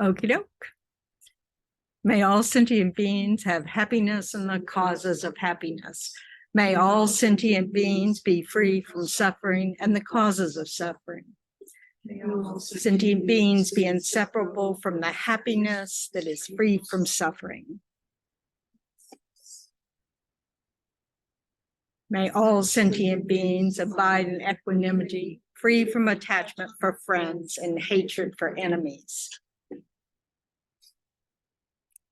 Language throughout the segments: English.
Okie doke. May all sentient beings have happiness and the causes of happiness. May all sentient beings be free from suffering and the causes of suffering. May all sentient beings be inseparable from the happiness that is free from suffering. May all sentient beings abide in equanimity, free from attachment for friends and hatred for enemies.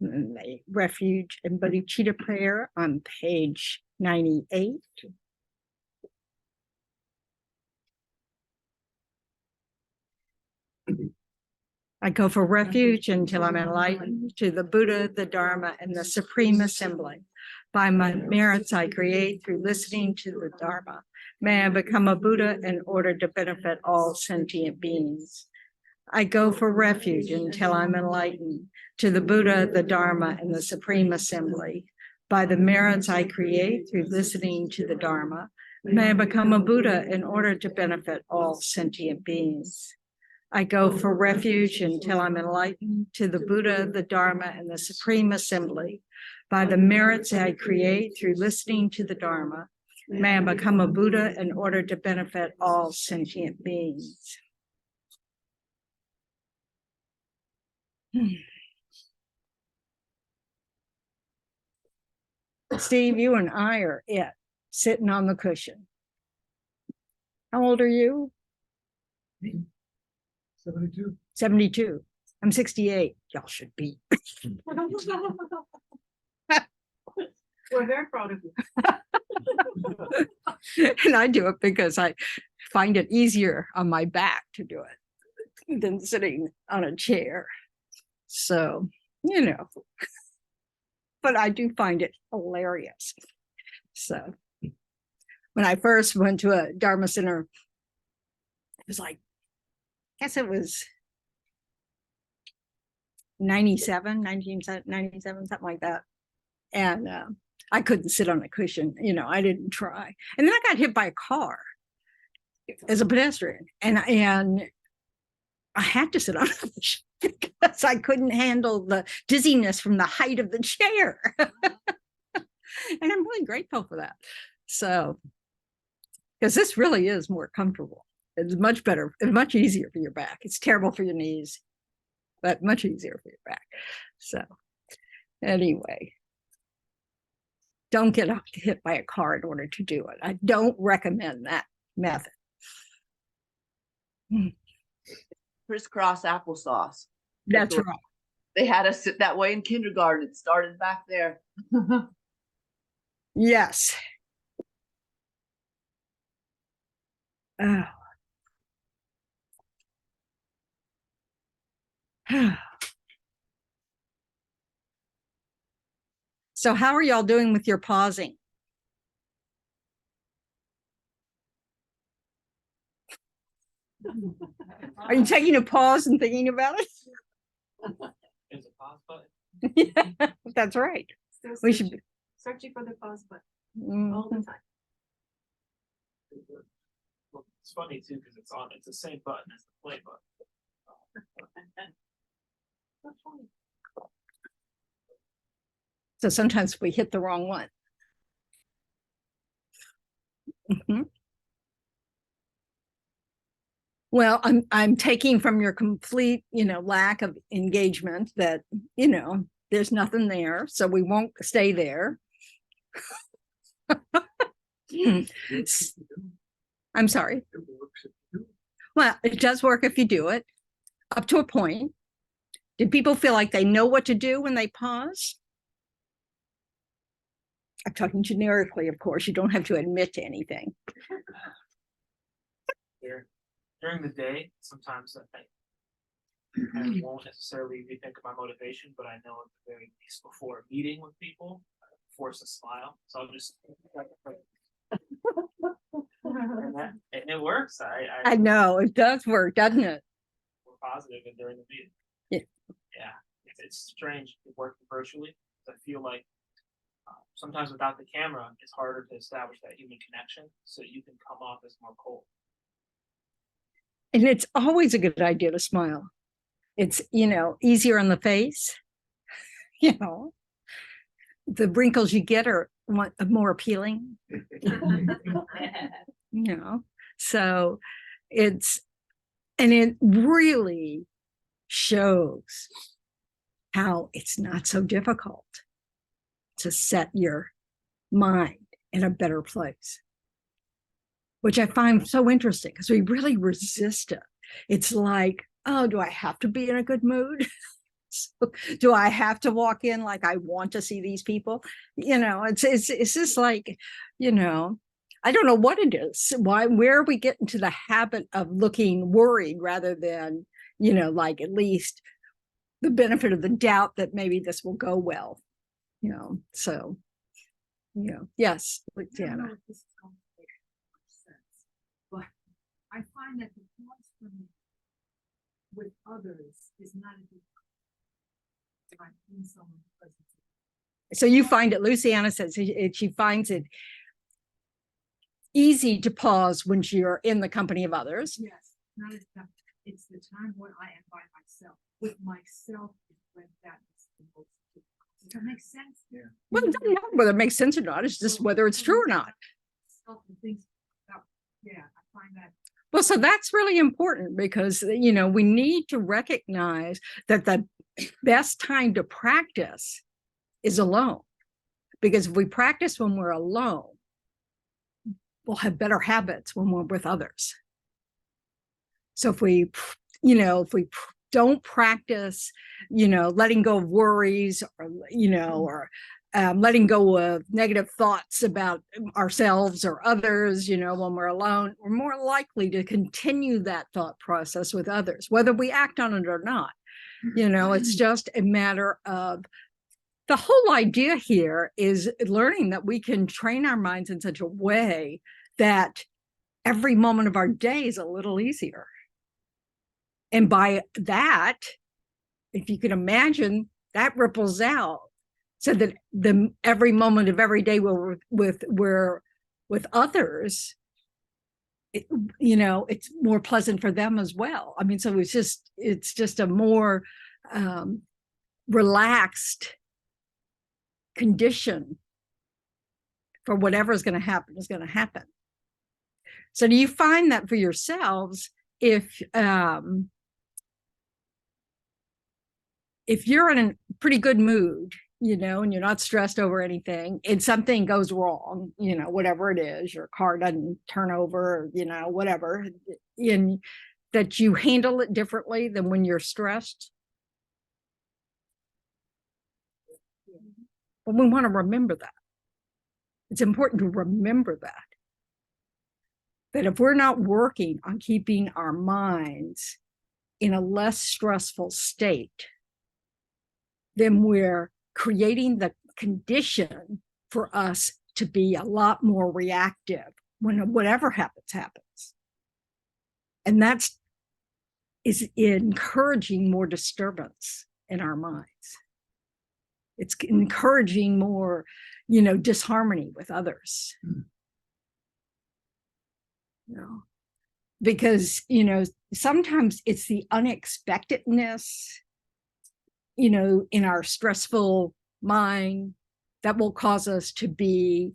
And the refuge and bodhicitta prayer on page 98. I go for refuge until I'm enlightened to the Buddha, the Dharma, and the Supreme Assembly. By my merits I create through listening to the Dharma. May I become a Buddha in order to benefit all sentient beings. I go for refuge until I'm enlightened to the Buddha, the Dharma, and the Supreme Assembly. By the merits I create through listening to the Dharma, may I become a Buddha in order to benefit all sentient beings. I go for refuge until I'm enlightened to the Buddha, the Dharma, and the Supreme Assembly. By the merits I create through listening to the Dharma, may I become a Buddha in order to benefit all sentient beings. Steve, you and I are it, sitting on the cushion. How old are you? 72. 72. I'm 68. Y'all should be. We're very proud of you. And I do it because I find it easier on my back to do it than sitting on a chair. So, you know, but I do find it hilarious. So when I first went to a Dharma center, it was like, I guess it was 1997, something like that. And I couldn't sit on a cushion, you know, I didn't try. And then I got hit by a car as a pedestrian. And I had to sit on a cushion because I couldn't handle the dizziness from the height of the chair. And I'm really grateful for that. So, because this really is more comfortable. It's much better, it's much easier for your back. It's terrible for your knees, but much easier for your back. So anyway, don't get hit by a car in order to do it. I don't recommend that method. Crisscross applesauce. That's right. They had us sit that way in kindergarten. It started back there. Yes. Oh. So how are y'all doing with your pausing? Are you taking a pause and thinking about it? There's a pause button. Yeah, that's right. Still We should be. searching for the pause button Mm-hmm. all the time. Well, it's funny too because it's the same button as the play button. That's funny. So sometimes we hit the wrong one. Mhm. Well, I'm taking from your complete, lack of engagement that, there's nothing there, so we won't stay there. I'm sorry. Well, it does work if you do it up to a point. Did people feel like they know what to do when they pause? I'm talking generically, of course. You don't have to admit to anything. During the day, sometimes I won't necessarily rethink of my motivation, but I know at the very least before a meeting with people, force a smile. So I'll just and it works. I know it does work, doesn't it? We're positive and during the meeting. Yeah. It's strange working virtually. I feel like sometimes without the camera, it's harder to establish that human connection. So you can come off as more cold. And it's always a good idea to smile. It's, easier on the face. The wrinkles you get are more appealing. So and it really shows how it's not so difficult to set your mind in a better place, which I find so interesting because we really resist it. It's like, oh, do I have to be in a good mood? So, do I have to walk in like I want to see these people? It's just like, I don't know what it is. Where we get into the habit of looking worried rather than, like at least the benefit of the doubt that maybe this will go well. So, yes, I don't Deanna. know if this is going to make much sense, but I find that the pause for me with others is not a good. If I'm in someone's presence. So you find it, Luciana says she finds it easy to pause when you're in the company of others. Yes, not as tough. It's the time when I am by myself. With myself is when that is the most difficult. Does that make sense? Yeah. Well, it doesn't matter whether it makes sense or not. It's just whether it's true or not. Yeah, I find that. Well, so that's really important because, we need to recognize that the best time to practice is alone. Because if we practice when we're alone, we'll have better habits when we're with others. So if we don't practice, letting go of worries or letting go of negative thoughts about ourselves or others, when we're alone, we're more likely to continue that thought process with others, whether we act on it or not. It's just a matter of the whole idea here is learning that we can train our minds in such a way that every moment of our day is a little easier. And by that, if you can imagine, that ripples out so that every moment of every day we're with others, it's more pleasant for them as well. I mean, so it's just a more relaxed condition for whatever is going to happen is going to happen. So do you find that for yourselves, if you're in a pretty good mood, and you're not stressed over anything, and something goes wrong, whatever it is, your car doesn't turn over, whatever, in that you handle it differently than when you're stressed? But we want to remember that. It's important to remember that if we're not working on keeping our minds in a less stressful state, then we're creating the condition for us to be a lot more reactive when whatever happens. And is encouraging more disturbance in our minds. It's encouraging more, disharmony with others. Because, sometimes it's the unexpectedness, in our stressful mind that will cause us to be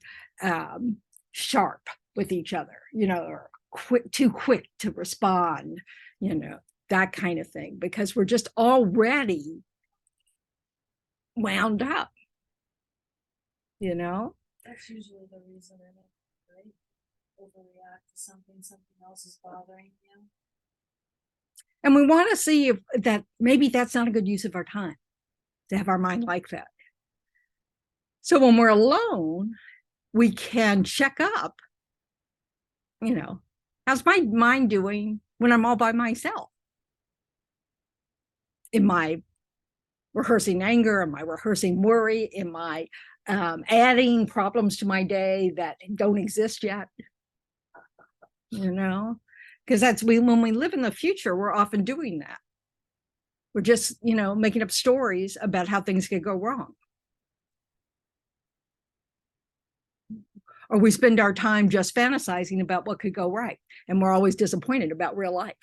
sharp with each other, or too quick to respond, that kind of thing, because we're just already wound up, That's usually the reason in it, right? Overreact to something else is bothering you. And we want to see if that maybe that's not a good use of our time to have our mind like that. So when we're alone, we can check up, how's my mind doing when I'm all by myself? Am I rehearsing anger? Am I rehearsing worry? Am I adding problems to my day that don't exist yet? Because when we live in the future, we're often doing that. We're just, making up stories about how things could go wrong. Or we spend our time just fantasizing about what could go right. And we're always disappointed about real life.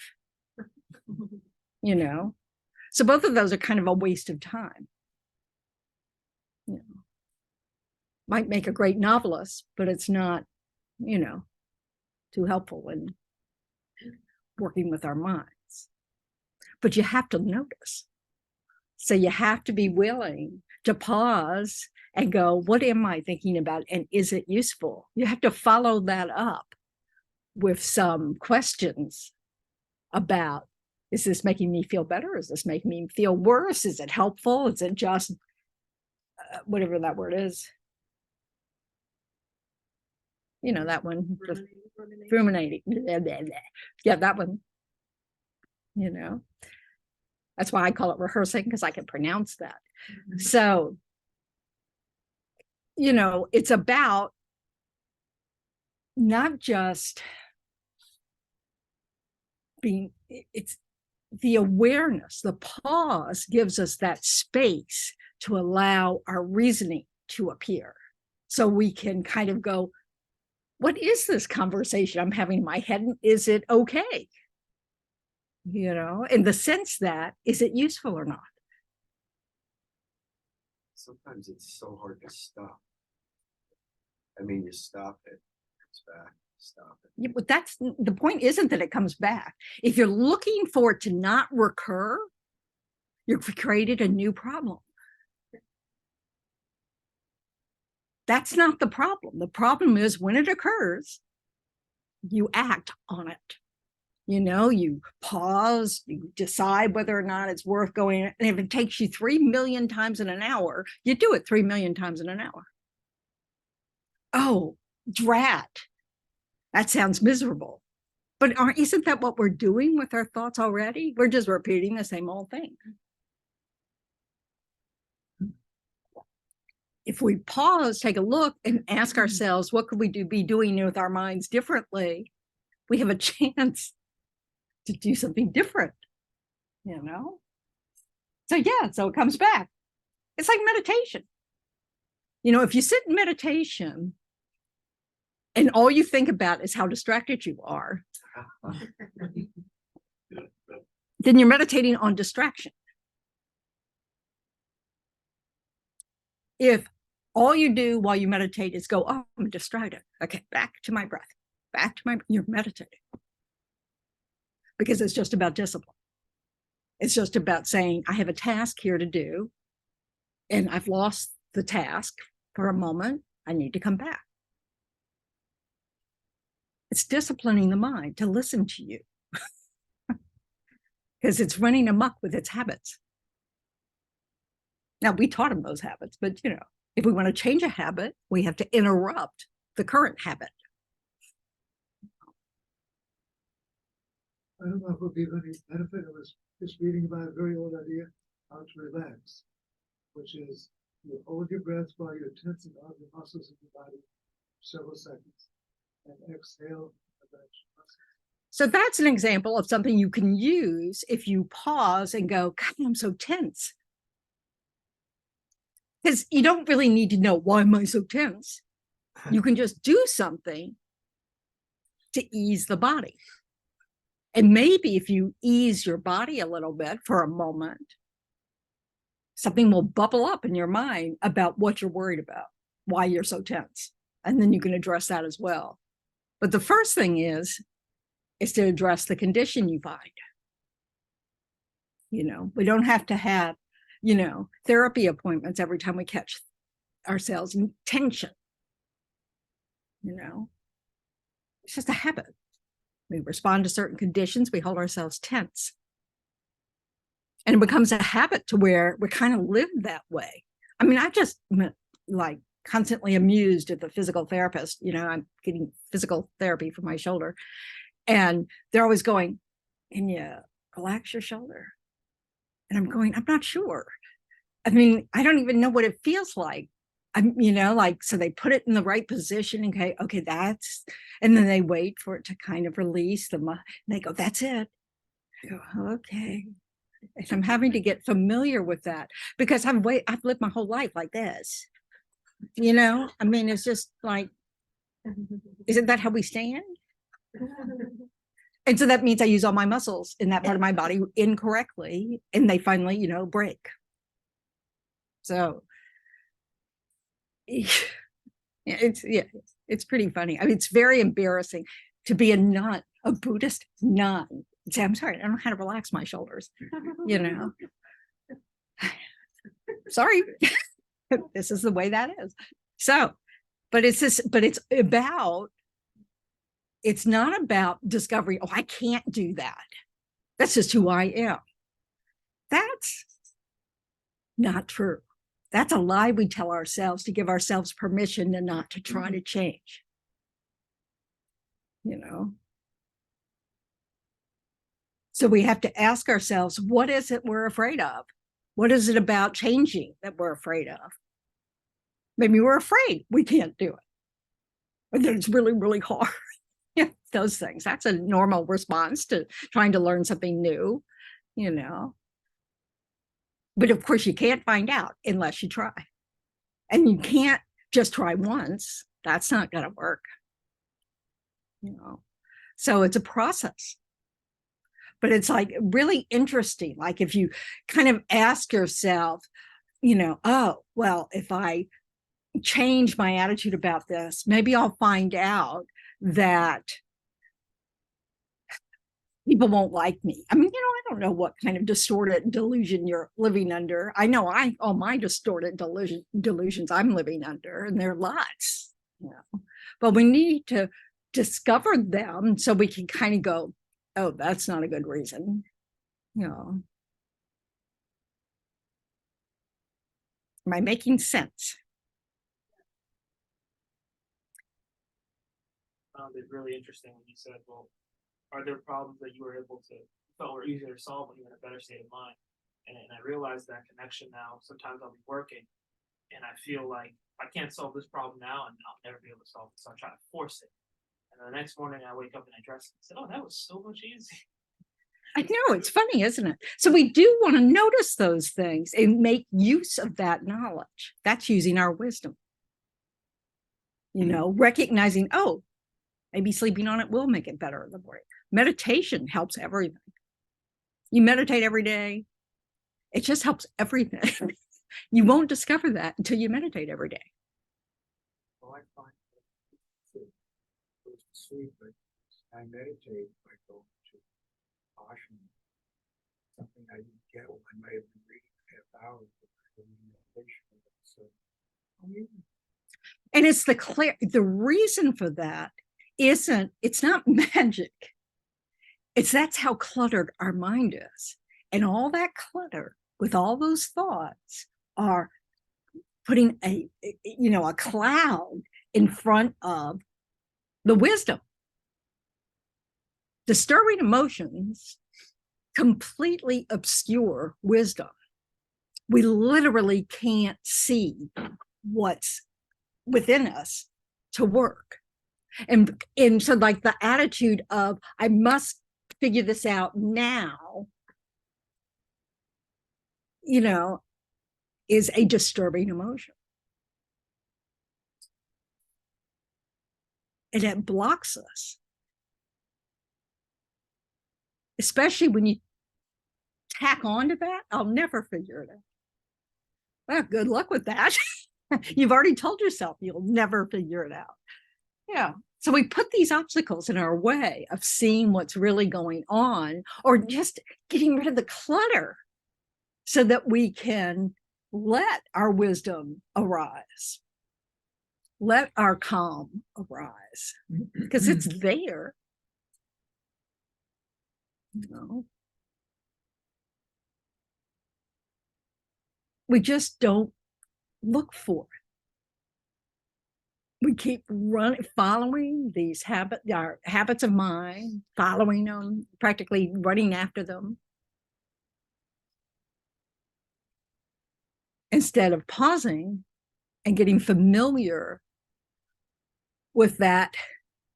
So both of those are kind of a waste of time. You know, might make a great novelist, but it's not, you know, too helpful in working with our minds. But you have to notice. So you have to be willing to pause and go, what am I thinking about? And is it useful? You have to follow that up with some questions about, is this making me feel better? Is this making me feel worse? Is it helpful? Is it just whatever that word is? You know, that one, just ruminating. Yeah, that one. You know, that's why I call it rehearsing, because I can pronounce that. So, you know, it's about not just being, it's the awareness, the pause gives us that space to allow our reasoning to appear. So we can kind of go, what is this conversation I'm having in my head? Is it okay? You know, in the sense that, is it useful or not? Sometimes it's so hard to stop. I mean, you stop it, it's back, stop it. Yeah, but that's the point, isn't that it comes back. If you're looking for it to not recur, you've created a new problem. That's not the problem. The problem is when it occurs, you act on it. You know, you pause, you decide whether or not it's worth going. And if it takes you 3 million times in an hour, you do it 3 million times in an hour. Oh, drat. That sounds miserable. But isn't that what we're doing with our thoughts already? We're just repeating the same old thing. If we pause, take a look, and ask ourselves, what could we be doing with our minds differently? We have a chance to do something different, you know? So yeah, so it comes back. It's like meditation. You know, if you sit in meditation and all you think about is how distracted you are, then you're meditating on distraction. If all you do while you meditate is go, oh, I'm distracted. Okay, back to my breath, back to my, you're meditating. Because it's just about discipline. It's just about saying, I have a task here to do, and I've lost the task for a moment. I need to come back. It's disciplining the mind to listen to you. Because it's running amok with its habits. Now, we taught them those habits, but you know, if we want to change a habit, we have to interrupt the current habit. I don't know if it would be of any benefit. I was just reading about a very old idea, how to relax, which is you hold your breath while you're tensing all the muscles of your body for several seconds, and exhale. So that's an example of something you can use if you pause and go, God, I'm so tense. Because you don't really need to know, why am I so tense? You can just do something to ease the body. And maybe if you ease your body a little bit for a moment, something will bubble up in your mind about what you're worried about, why you're so tense. And then you can address that as well. But the first thing is to address the condition you find. You know, we don't have to have, you know, therapy appointments every time we catch ourselves in tension. You know, it's just a habit. We respond to certain conditions, we hold ourselves tense. And it becomes a habit to where we kind of live that way. I mean, I just like constantly amused at the physical therapist. You know, I'm getting physical therapy for my shoulder. And they're always going, can you relax your shoulder? And I'm going, I'm not sure. I mean, I don't even know what it feels like. I'm, you know, like, so they put it in the right position. Okay, that's, and then they wait for it to kind of release them. And they go, that's it. I go, okay. And I'm having to get familiar with that because I've lived my whole life like this. You know, I mean, it's just like, isn't that how we stand? And so that means I use all my muscles in that part of my body incorrectly, and they finally, break. So it's pretty funny. I mean, it's very embarrassing to be a nun, a Buddhist nun. And say, I'm sorry, I don't know how to relax my shoulders. Sorry, this is the way that is. So, but it's not about discovery. Oh, I can't do that. That's just who I am. That's not true. That's a lie we tell ourselves to give ourselves permission to not to try to change. So we have to ask ourselves, what is it we're afraid of? What is it about changing that we're afraid of? Maybe we're afraid we can't do it, or that it's really, really hard. Those things. That's a normal response to trying to learn something new, But of course, you can't find out unless you try. And you can't just try once. That's not going to work. So it's a process. But it's like really interesting. Like if you kind of ask yourself, oh, well, if I change my attitude about this, maybe I'll find out that people won't like me. I mean, I don't know what kind of distorted delusion you're living under. I know all my distorted delusions I'm living under, and there are lots, but we need to discover them so we can kind of go, oh, that's not a good reason. Am I making sense? I found it really interesting when you said, well, are there problems that you were able to felt were easier to solve when you were in a better state of mind? And I realized that connection now. Sometimes I'll be working and I feel like I can't solve this problem now and I'll never be able to solve it. So I try to force it. And then the next morning I wake up and I dress and I said, oh, that was so much easier. I know, it's funny, isn't it? So we do want to notice those things and make use of that knowledge. That's using our wisdom. Recognizing, oh, maybe sleeping on it will make it better in the morning. Meditation helps everything. You meditate every day. It just helps everything. You won't discover that until you meditate every day. Well, I find that to go to sleep, but I meditate by going to caution. Something I didn't get when I might have been reading half hours of meditation. So, and it's the reason for that it's not magic. That's how cluttered our mind is. And all that clutter with all those thoughts are putting a cloud in front of the wisdom. Disturbing emotions completely obscure wisdom. We literally can't see what's within us to work. And so like the attitude of, I must figure this out now, is a disturbing emotion. And it blocks us. Especially when you tack on to that, I'll never figure it out. Well, good luck with that. You've already told yourself you'll never figure it out. Yeah. So we put these obstacles in our way of seeing what's really going on, or just getting rid of the clutter so that we can let our wisdom arise. Let our calm arise, because it's there. We just don't look for it. We keep following these our habits of mind, following them, practically running after them, instead of pausing and getting familiar with that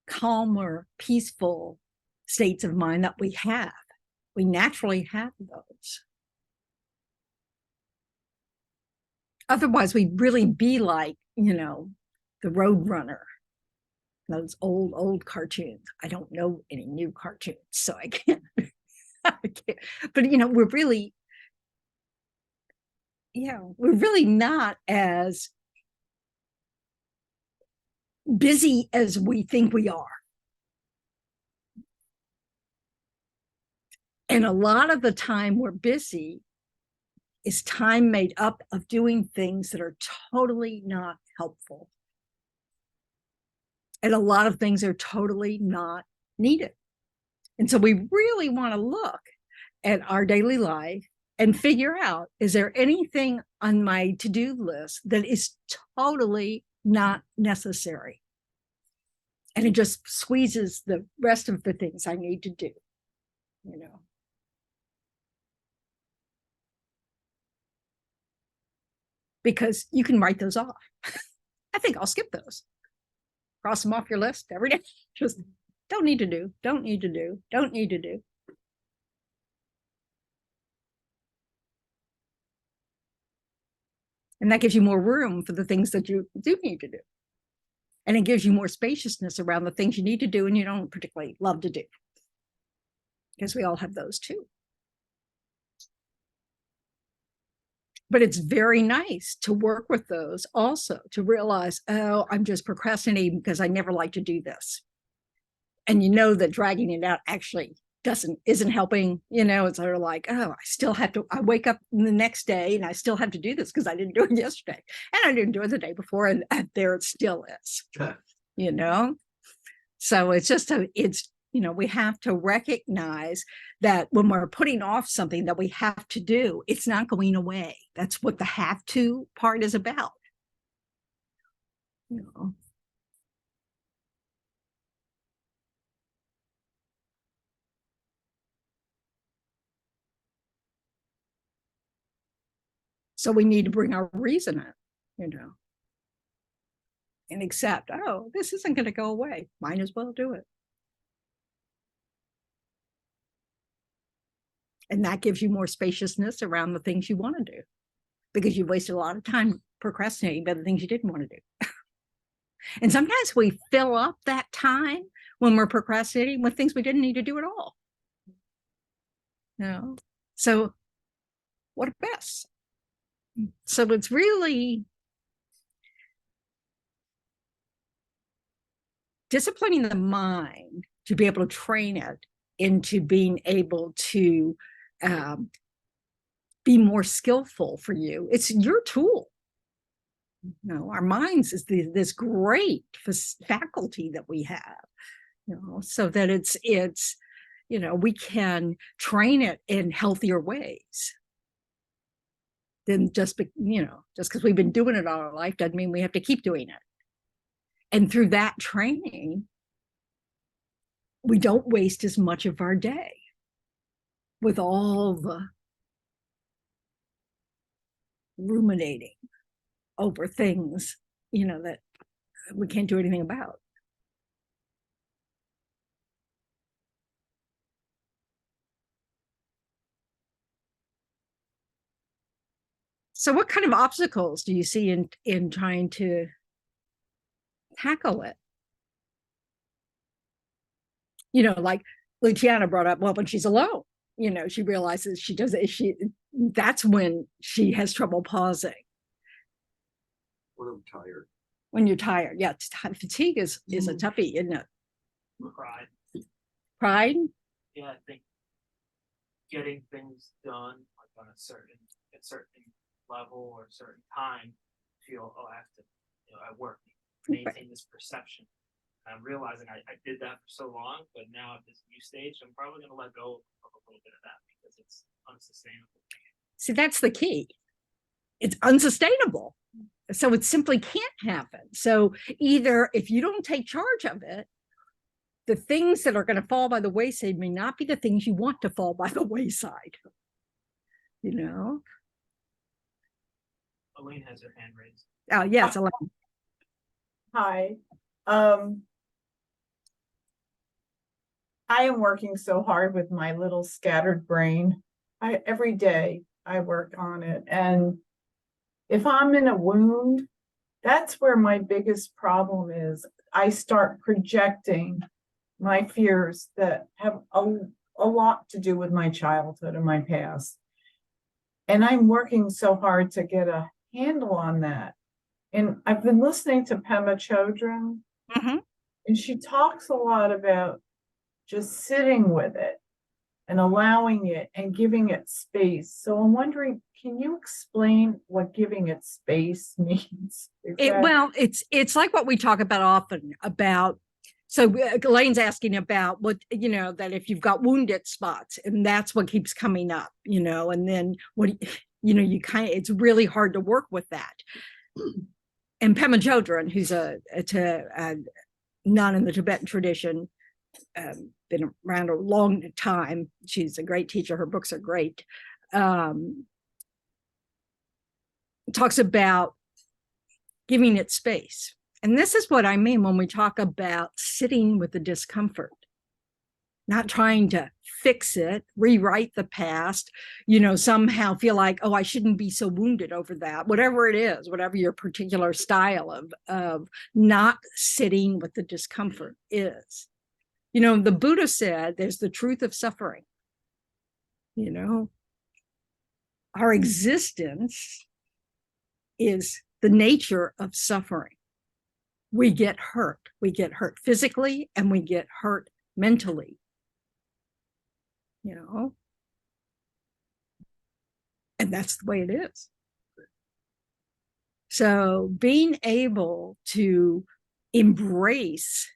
calmer, peaceful states of mind that we have. We naturally have those. Otherwise, we'd really be like, the road runner, those old cartoons. I don't know any new cartoons, so I can't. I can't. But we're really, we're really not as busy as we think we are. And a lot of the time we're busy is time made up of doing things that are totally not helpful. And a lot of things are totally not needed. And so we really want to look at our daily life and figure out, is there anything on my to-do list that is totally not necessary? And it just squeezes the rest of the things I need to do, Because you can write those off. I think I'll skip those. Cross them off your list every day. Just don't need to do, don't need to do, don't need to do. And that gives you more room for the things that you do need to do. And it gives you more spaciousness around the things you need to do and you don't particularly love to do. Because we all have those too. But it's very nice to work with those also, to realize, oh, I'm just procrastinating because I never like to do this. And that dragging it out actually isn't helping. It's sort of like, oh, I wake up the next day and I still have to do this because I didn't do it yesterday. And I didn't do it the day before, and there it still is. So it's just we have to recognize that when we're putting off something that we have to do, it's not going away. That's what the have to part is about. So we need to bring our reason in, and accept, oh, this isn't going to go away. Might as well do it. And that gives you more spaciousness around the things you want to do, because you wasted a lot of time procrastinating about the things you didn't want to do. And sometimes we fill up that time when we're procrastinating with things we didn't need to do at all. So what a mess. So it's really disciplining the mind to be able to train it into being able to be more skillful for you. It's your tool. Our minds is this great faculty that we have, so that it's we can train it in healthier ways than just because we've been doing it all our life doesn't mean we have to keep doing it. And through that training, we don't waste as much of our day with all the ruminating over things, that we can't do anything about. So what kind of obstacles do you see in trying to tackle it? Like Luciana brought up, well, when she's alone, she realizes that's when she has trouble pausing. When I'm tired. When you're tired. Yeah, fatigue is a toughie, isn't it? Pride? Yeah, I think getting things done like on a certain level or a certain time, feel, oh, I have to, at work, maintain this perception. I'm realizing I did that for so long, but now at this new stage, I'm probably going to let go of a little bit of that because it's unsustainable. See, that's the key. It's unsustainable. So it simply can't happen. So either if you don't take charge of it, the things that are going to fall by the wayside may not be the things you want to fall by the wayside. Elaine has her hand raised. Oh, yes, Elaine. Hi. I am working so hard with my little scattered brain. Every day I work on it. And if I'm in a wound, that's where my biggest problem is. I start projecting my fears that have a lot to do with my childhood and my past. And I'm working so hard to get a handle on that. And I've been listening to Pema Chodron, Mhm. and she talks a lot about just sitting with it and allowing it and giving it space. So I'm wondering, can you explain what giving it space means? Well, it's like what we talk about often about. So Elaine's asking about what, that if you've got wounded spots and that's what keeps coming up, and then what, you kind of, it's really hard to work with that. And Pema Chodron, who's a nun in the Tibetan tradition, been around a long time. She's a great teacher. Her books are great. Talks about giving it space. And this is what I mean when we talk about sitting with the discomfort, not trying to fix it, rewrite the past, somehow feel like, oh, I shouldn't be so wounded over that, whatever it is, whatever your particular style of not sitting with the discomfort is. The Buddha said there's the truth of suffering. Our existence is the nature of suffering. We get hurt. We get hurt physically and we get hurt mentally. And that's the way it is. So being able to embrace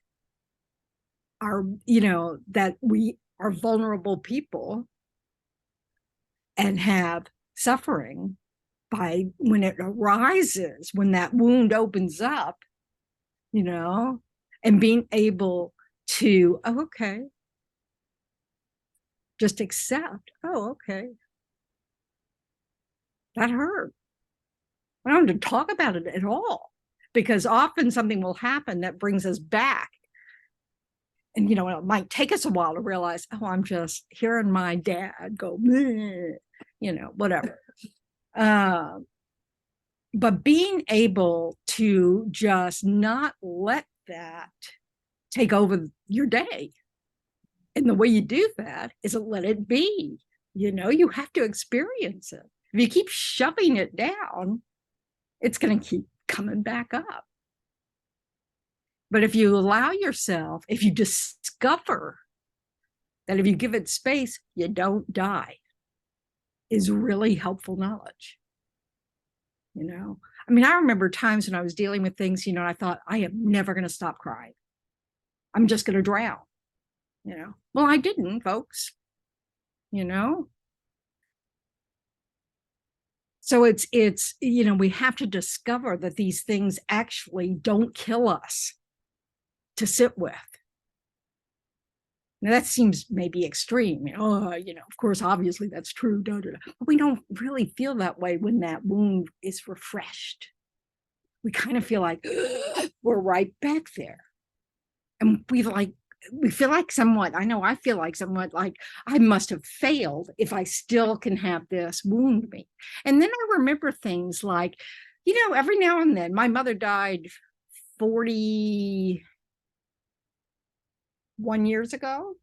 our, that we are vulnerable people and have suffering by when it arises, when that wound opens up, and being able to, oh, okay, just accept, oh, okay, that hurt. I don't have to talk about it at all, because often something will happen that brings us back. And, it might take us a while to realize, oh, I'm just hearing my dad go, whatever. But being able to just not let that take over your day. And the way you do that is to let it be. You have to experience it. If you keep shoving it down, it's going to keep coming back up. But if you allow yourself, if you discover that if you give it space, you don't die, is really helpful knowledge. I remember times when I was dealing with things, and I thought, I am never going to stop crying. I'm just going to drown, Well, I didn't, folks, So it's, we have to discover that these things actually don't kill us to sit with. Now that seems maybe extreme, of course, obviously that's true, but we don't really feel that way when that wound is refreshed. We kind of feel like we're right back there. And we feel like somewhat, I feel like somewhat like I must have failed if I still can have this wound me. And then I remember things like, every now and then, my mother died 41 years ago.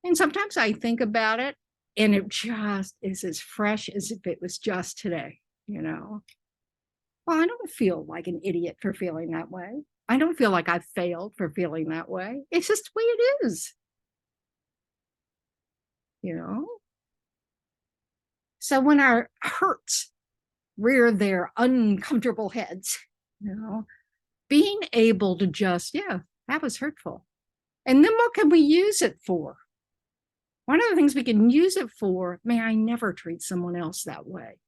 And sometimes I think about it and it just is as fresh as if it was just today, Well, I don't feel like an idiot for feeling that way. I don't feel like I failed for feeling that way. It's just the way it is. So when our hurts rear their uncomfortable heads, being able to just, that was hurtful. And then what can we use it for? One of the things we can use it for, may I never treat someone else that way.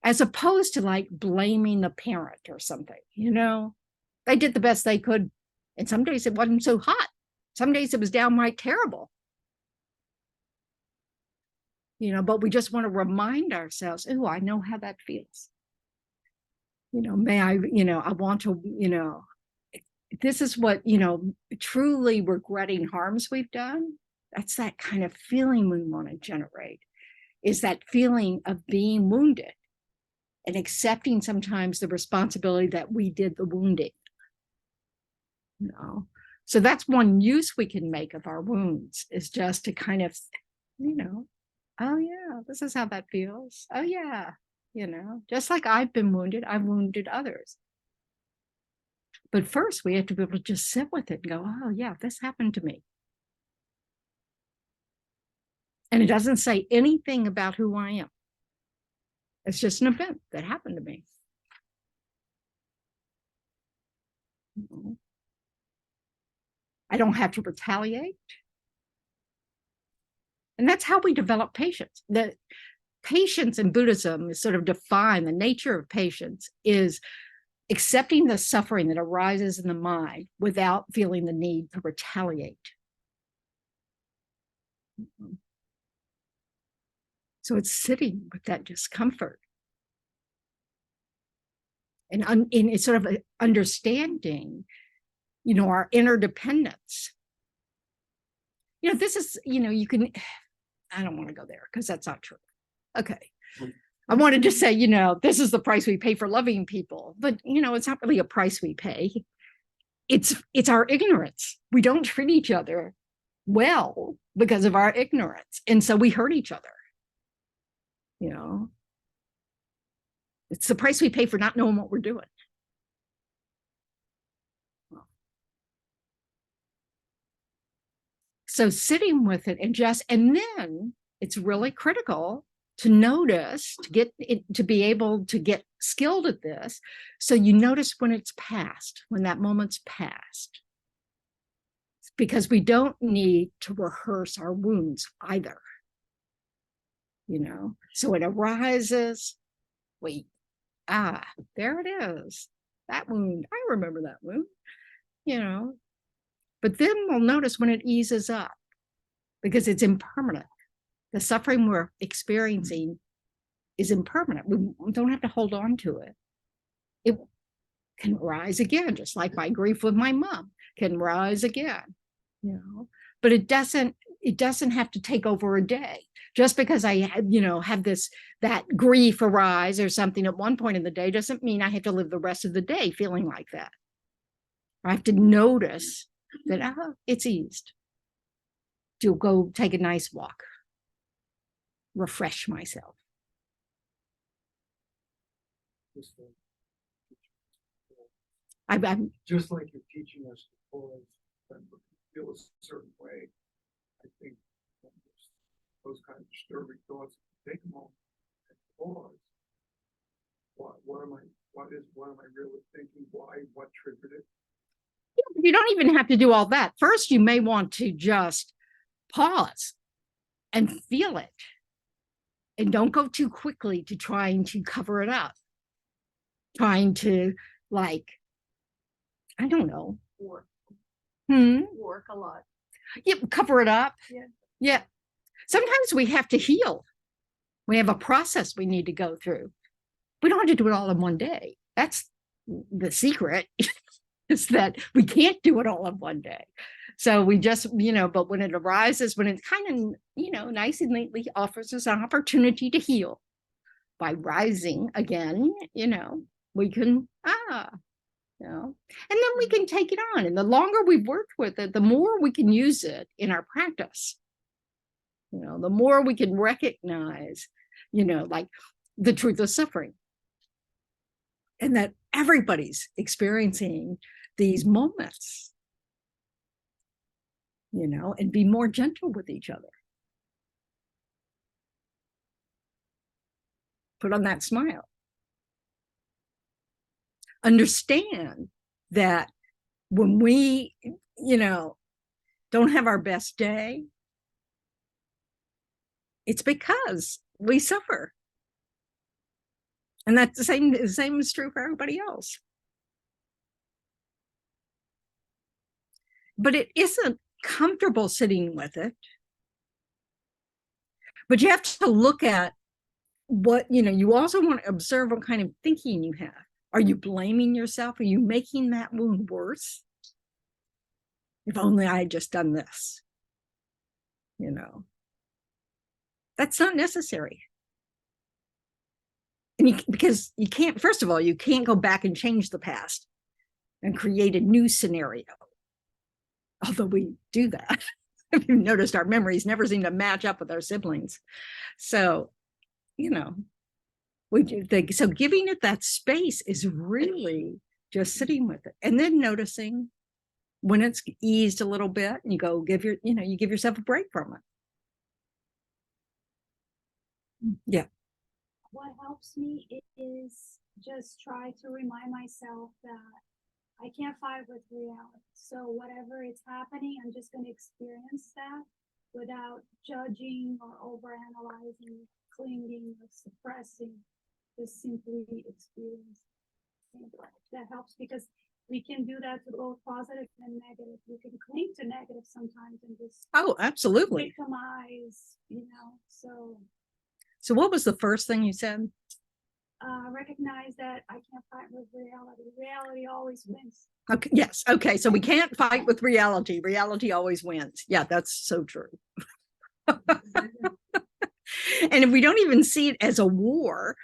As opposed to like blaming the parent or something, They did the best they could. And some days it wasn't so hot. Some days it was downright terrible. But we just want to remind ourselves, oh, I know how that feels. May I, I want to, this is what, truly regretting harms we've done. That's that kind of feeling we want to generate, is that feeling of being wounded and accepting sometimes the responsibility that we did the wounding. You know, so that's one use we can make of our wounds, is just to kind of, you know, oh yeah, this is how that feels. Oh yeah, you know, just like I've been wounded, I've wounded others. But first we have to be able to just sit with it and go, oh yeah, this happened to me. And it doesn't say anything about who I am. It's just an event that happened to me. I don't have to retaliate. And that's how we develop patience. The patience in Buddhism is sort of defined, the nature of patience is accepting the suffering that arises in the mind without feeling the need to retaliate. So it's sitting with that discomfort. And it's sort of understanding, you know, our interdependence. You know, this is, you know, you can, I don't want to go there because that's not true. Okay. I wanted to say, you know, this is the price we pay for loving people, but, you know, it's not really a price we pay. It's our ignorance. We don't treat each other well because of our ignorance. And so we hurt each other. You know, it's the price we pay for not knowing what we're doing. So sitting with it and then it's really critical to notice, to be able to get skilled at this. So you notice when it's past, when that moment's past, because we don't need to rehearse our wounds either. You know, so it arises, wait, there it is, that wound, I remember that wound, you know, but then we'll notice when it eases up, because it's impermanent. The suffering we're experiencing is impermanent. We don't have to hold on to it. It can rise again, just like my grief with my mom can rise again, you know, but it doesn't have to take over a day. Just because I, you know, have that grief arise or something at one point in the day doesn't mean I have to live the rest of the day feeling like that. I have to notice that, it's eased. To go take a nice walk, refresh myself. I'm Just like you're teaching us to pause and feel a certain way, I think those kind of disturbing thoughts, take a moment and pause. What am I really thinking? Why? What triggered it? You don't even have to do all that. First, you may want to just pause and feel it. And don't go too quickly to trying to cover it up. Trying to, like, I don't know. Work a lot. Yeah, cover it up. Yeah. Yeah. Sometimes we have to heal. We have a process we need to go through. We don't have to do it all in one day. That's the secret, is that we can't do it all in one day. So we just, you know, but when it arises, when it kind of, you know, nice and neatly offers us an opportunity to heal by rising again, you know, we can, you know, and then we can take it on. And the longer we've worked with it, the more we can use it in our practice. You know, the more we can recognize, you know, like the truth of suffering. And that everybody's experiencing these moments, you know, and be more gentle with each other. Put on that smile. Understand that when we, you know, don't have our best day, it's because we suffer. And that's the same is true for everybody else. But it isn't comfortable sitting with it. But you have to look at what, you know, you also want to observe what kind of thinking you have. Are you blaming yourself? Are you making that wound worse? If only I had just done this, you know. That's not necessary. And because you can't, first of all, you can't go back and change the past and create a new scenario. although we do that. If you've noticed, our memories never seem to match up with our siblings. So, you know, we do think, so giving it that space is really just sitting with it and then noticing when it's eased a little bit and you go you give yourself a break from it. Yeah. What helps me is just try to remind myself that I can't fight with reality. So whatever is happening, I'm just going to experience that without judging or overanalyzing, clinging or suppressing. Just simply experience. That helps because we can do that to both positive and negative. We can cling to negative sometimes and just Absolutely. victimize, So what was the first thing you said? Recognize that I can't fight with reality. Reality always wins. Okay. Yes. Okay. So we can't fight with reality. Reality always wins. Yeah, that's so true. And if we don't even see it as a war,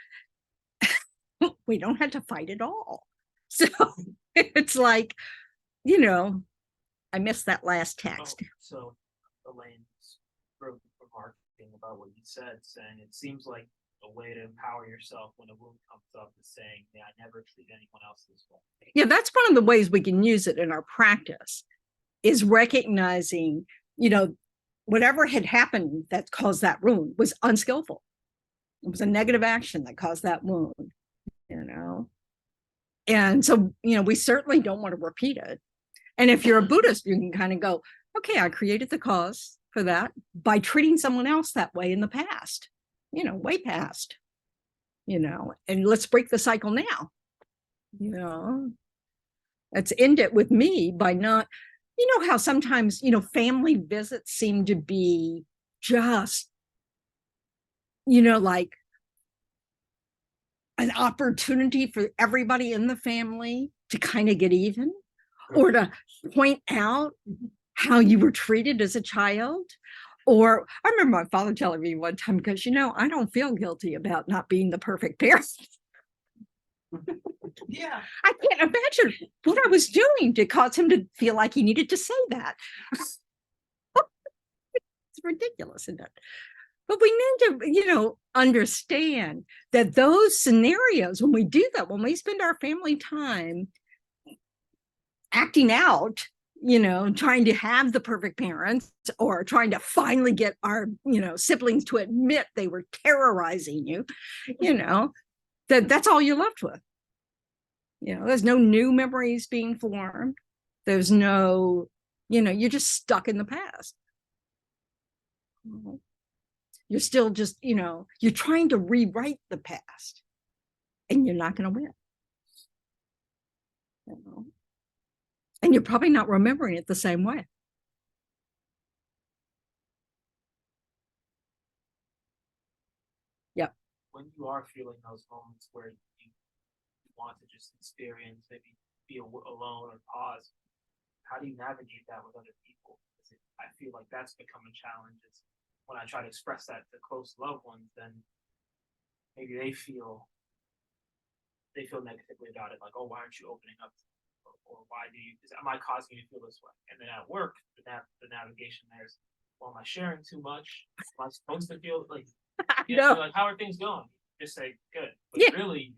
we don't have to fight at all. So it's like, I missed that last text. So Elaine's remarking about what you said, saying it seems like a way to empower yourself when a wound comes up is saying, yeah, I never treat anyone else this way. Yeah, that's one of the ways we can use it in our practice, is recognizing, whatever had happened that caused that wound was unskillful. It was a negative action that caused that wound, And so, we certainly don't want to repeat it. And if you're a Buddhist, you can kind of go, okay, I created the cause for that by treating someone else that way in the past, way past, and let's break the cycle now. Let's end it with me by not, how sometimes, family visits seem to be just, like an opportunity for everybody in the family to kind of get even or to point out how you were treated as a child. Or I remember my father telling me one time, because, I don't feel guilty about not being the perfect parent. Yeah. I can't imagine what I was doing to cause him to feel like he needed to say that. It's ridiculous, isn't it? But we need to, understand that those scenarios, when we do that, when we spend our family time acting out, trying to have the perfect parents or trying to finally get our, siblings to admit they were terrorizing you, that's all you're left with. There's no new memories being formed. There's no, you're just stuck in the past. You're still just, you're trying to rewrite the past and you're not going to win. And you're probably not remembering it the same way. Yep. When you are feeling those moments where you want to just experience, maybe be alone or pause, how do you navigate that with other people? I feel like that's become a challenge. It's when I try to express that to close loved ones, then maybe they feel negatively about it, like, oh, why aren't you opening up? Or why am I causing you to feel this way? And then at work, the navigation there is, well, am I sharing too much? Am I supposed to feel like, like, how are things going? Just say, good. But really,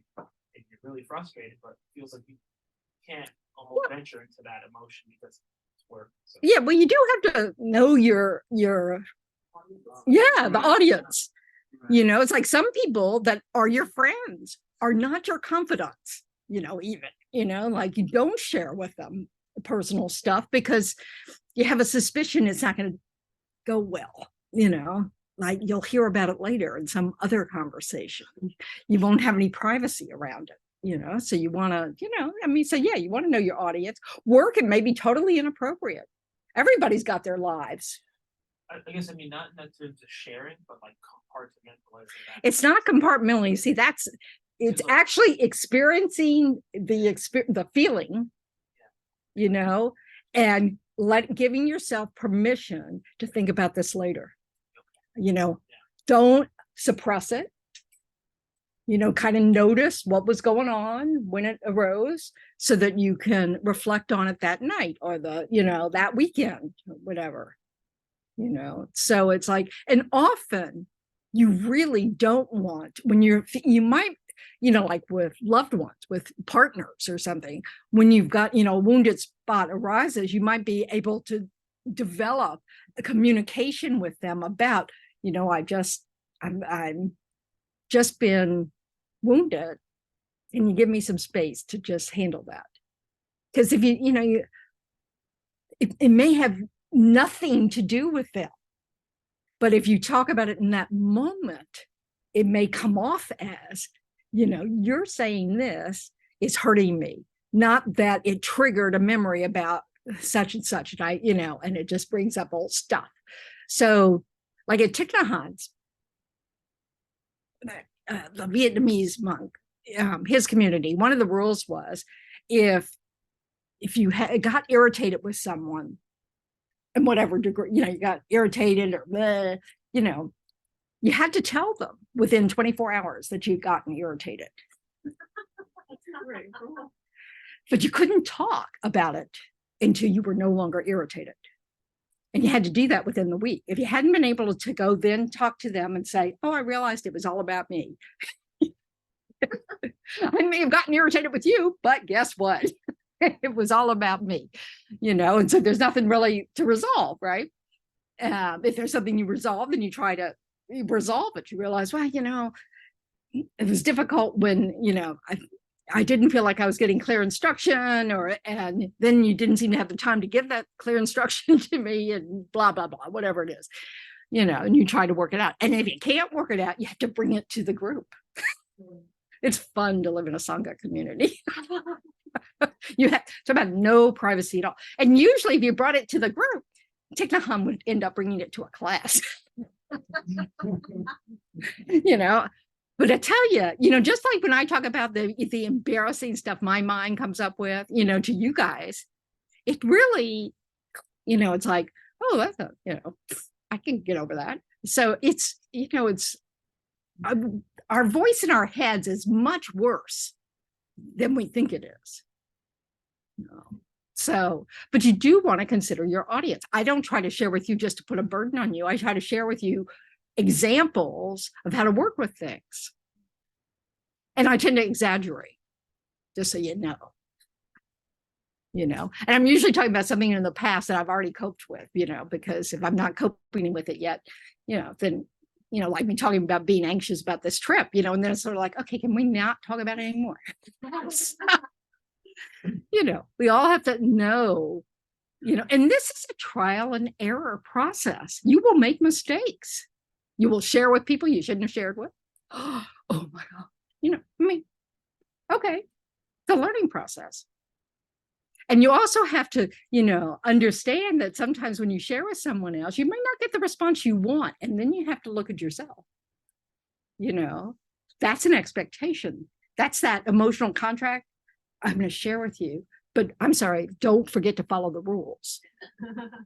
if you're really frustrated, but it feels like you can't almost venture into that emotion because it's work. So. Yeah, well, you do have to know the audience. It's like some people that are your friends are not your confidants, like you don't share with them personal stuff because you have a suspicion it's not going to go well, like you'll hear about it later in some other conversation. You won't have any privacy around it, so you want to, you want to know your audience. Work, it may be totally inappropriate. Everybody's got their lives. I guess, not in terms of sharing, but like compartmentalizing that. It's not compartmentalizing. See, it's actually experiencing the feeling, and giving yourself permission to think about this later. Don't suppress it. kind of notice what was going on when it arose so that you can reflect on it that night or that weekend, or whatever, So it's like, and often you really don't want when you might, like with loved ones, with partners or something, when you've got, a wounded spot arises, you might be able to develop a communication with them about, I'm just been wounded. Can you give me some space to just handle that? Because if it may have nothing to do with them. But if you talk about it in that moment, it may come off as, you're saying this is hurting me, not that it triggered a memory about such and such, and and it just brings up old stuff. So like at Thich Nhat Hanh's, the Vietnamese monk, his community, one of the rules was if you got irritated with someone, in whatever degree, you got irritated or bleh, you had to tell them within 24 hours that you'd gotten irritated. But you couldn't talk about it until you were no longer irritated. And you had to do that within the week. If you hadn't been able to go then talk to them and say, oh, I realized it was all about me. I may have gotten irritated with you, but guess what? It was all about me, and so there's nothing really to resolve, right? If there's something you resolve, then you try to resolve it. You realize, well, it was difficult when, I didn't feel like I was getting clear instruction, and then you didn't seem to have the time to give that clear instruction to me, and blah, blah, blah, whatever it is, and you try to work it out. And if you can't work it out, you have to bring it to the group. It's fun to live in a Sangha community. You have to about no privacy at all. And usually if you brought it to the group, Thich Nhat Hanh would end up bringing it to a class. But I tell you, just like when I talk about the embarrassing stuff my mind comes up with, to you guys, it really, it's like, oh, that's I can get over that. So it's, our voice in our heads is much worse than we think it is. So, but you do want to consider your audience. I don't try to share with you just to put a burden on you. I try to share with you examples of how to work with things. And I tend to exaggerate, just so you know. And I'm usually talking about something in the past that I've already coped with, because if I'm not coping with it yet, then, like me talking about being anxious about this trip, and then it's sort of like, okay, can we not talk about it anymore? We all have to know, and this is a trial and error process. You will make mistakes. You will share with people you shouldn't have shared with. Oh my God. Okay, it's a learning process. And you also have to, understand that sometimes when you share with someone else, you may not get the response you want. And then you have to look at yourself. That's an expectation. That's that emotional contract. I'm going to share with you, but I'm sorry, don't forget to follow the rules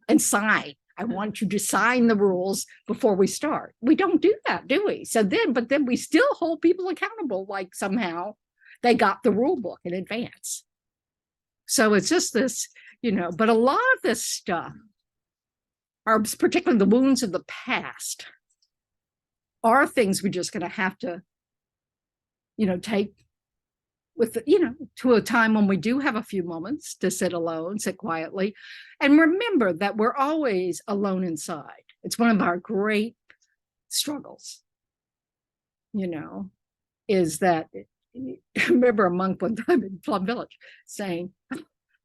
and sign. I want you to sign the rules before we start. We don't do that, do we? But then we still hold people accountable, like somehow they got the rule book in advance. So it's just this, but a lot of this stuff, particularly the wounds of the past, are things we're just going to have to, take with, to a time when we do have a few moments to sit alone, sit quietly, and remember that we're always alone inside. It's one of our great struggles, is that, I remember a monk one time in Plum Village saying,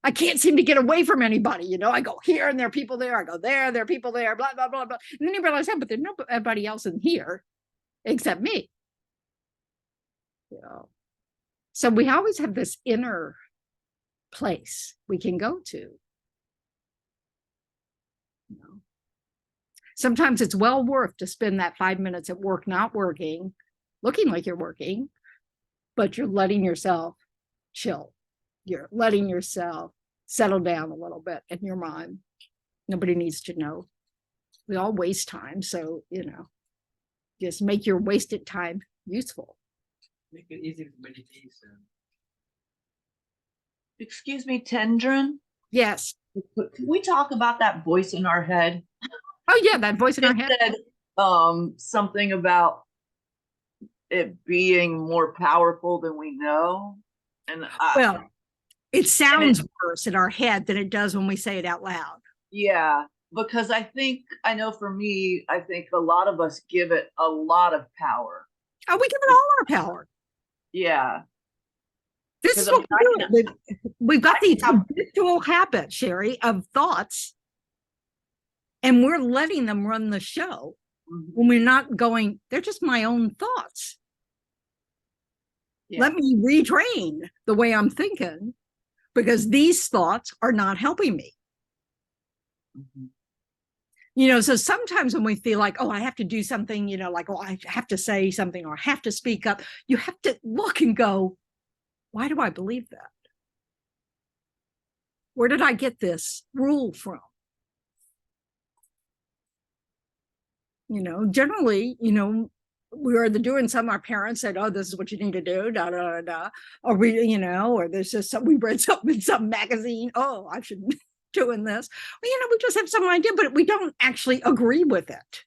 I can't seem to get away from anybody. I go here and there are people there. I go there are people there, blah, blah, blah, blah. And then you realize, but there's nobody else in here except me. So we always have this inner place we can go to. Sometimes it's well worth to spend that 5 minutes at work, not working, looking like you're working, but you're letting yourself chill. You're letting yourself settle down a little bit in your mind. Nobody needs to know. We all waste time. So, just make your wasted time useful. Make it easy for meditation. Excuse me, Tendron, Yes. can we talk about that voice in our head? Oh, yeah, that voice in our It head. said, something about it being more powerful than we know. And Well, it sounds worse in our head than it does when we say it out loud. yeah, because I know for me, I think a lot of us give it a lot of power. Oh, we give it all our power. Yeah. This is 'Cause I'm what we're doing. We've got these habitual habits, Sherry, of thoughts, and we're letting them run the show Mhm. when we're not going, they're just my own thoughts. Yeah. Let me retrain the way I'm thinking, because these thoughts are not helping me. Mhm. You know, so sometimes when we feel like, oh, I have to do something, you know, like, oh, I have to say something or I have to speak up, you have to look and go, why do I believe that? Where did I get this rule from? You know, generally, you know, we are doing some, our parents said, oh, this is what you need to do, da, da, da, da. Or we, you know, or there's just some, we read something in some magazine, oh, I should be doing this. Well, you know, we just have some idea, but we don't actually agree with it.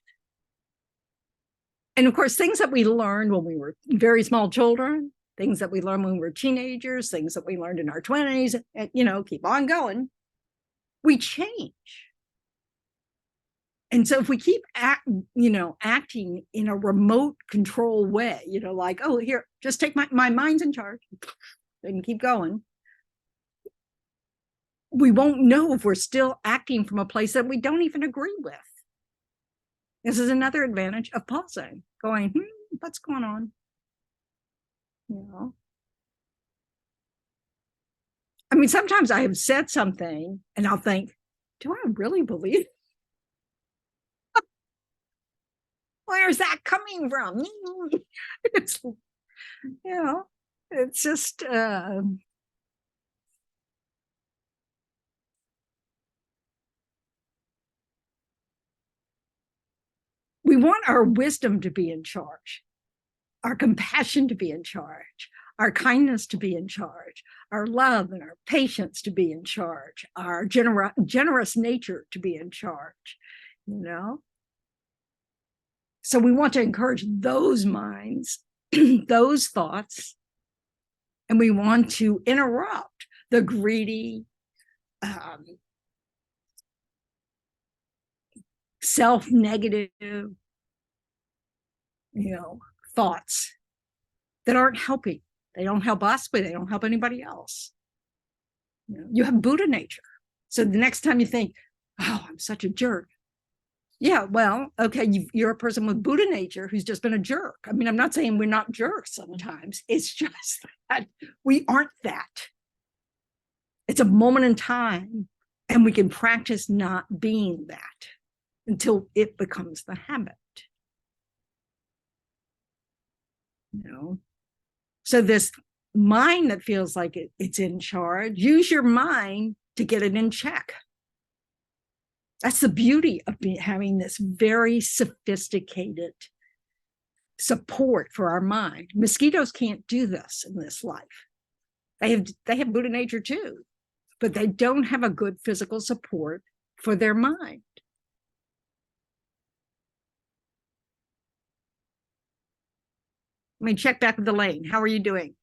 And of course, things that we learned when we were very small children, things that we learned when we were teenagers, things that we learned in our 20s, and, you know, keep on going, we change. And so if we keep acting in a remote control way, you know, like, oh, here, just take my mind's in charge and keep going, we won't know if we're still acting from a place that we don't even agree with. This is another advantage of pausing, going, what's going on? You know, I mean, sometimes I have said something and I'll think, do I really believe? Where's that coming from? It's, you know, it's just, we want our wisdom to be in charge, our compassion to be in charge, our kindness to be in charge, our love and our patience to be in charge, our generous nature to be in charge, you know? So we want to encourage those minds, those thoughts, and we want to interrupt the greedy, self-negative, you know, thoughts that aren't helping. They don't help us, but they don't help anybody else. You know, you have Buddha nature. So the next time you think, oh, I'm such a jerk. Yeah, well, okay, you're a person with Buddha nature who's just been a jerk. I mean, I'm not saying we're not jerks sometimes. It's just that we aren't that. It's a moment in time, and we can practice not being that until it becomes the habit. You know? So this mind that feels like it's in charge, use your mind to get it in check. That's the beauty of having this very sophisticated support for our mind. Mosquitoes can't do this in this life. They have Buddha nature too, but they don't have a good physical support for their mind. I mean, check back with Elaine. How are you doing?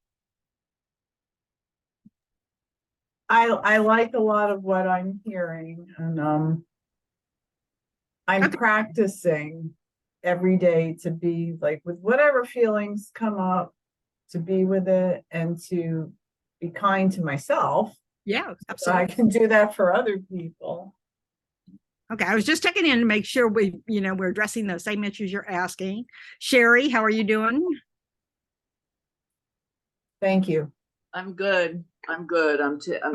I like a lot of what I'm hearing, and I'm practicing every day to be like, with whatever feelings come up, to be with it and to be kind to myself. Yeah, So absolutely. I can do that for other people. Okay, I was just checking in to make sure we're addressing those same issues you're asking. Sherry, how are you doing? Thank you. I'm good. I'm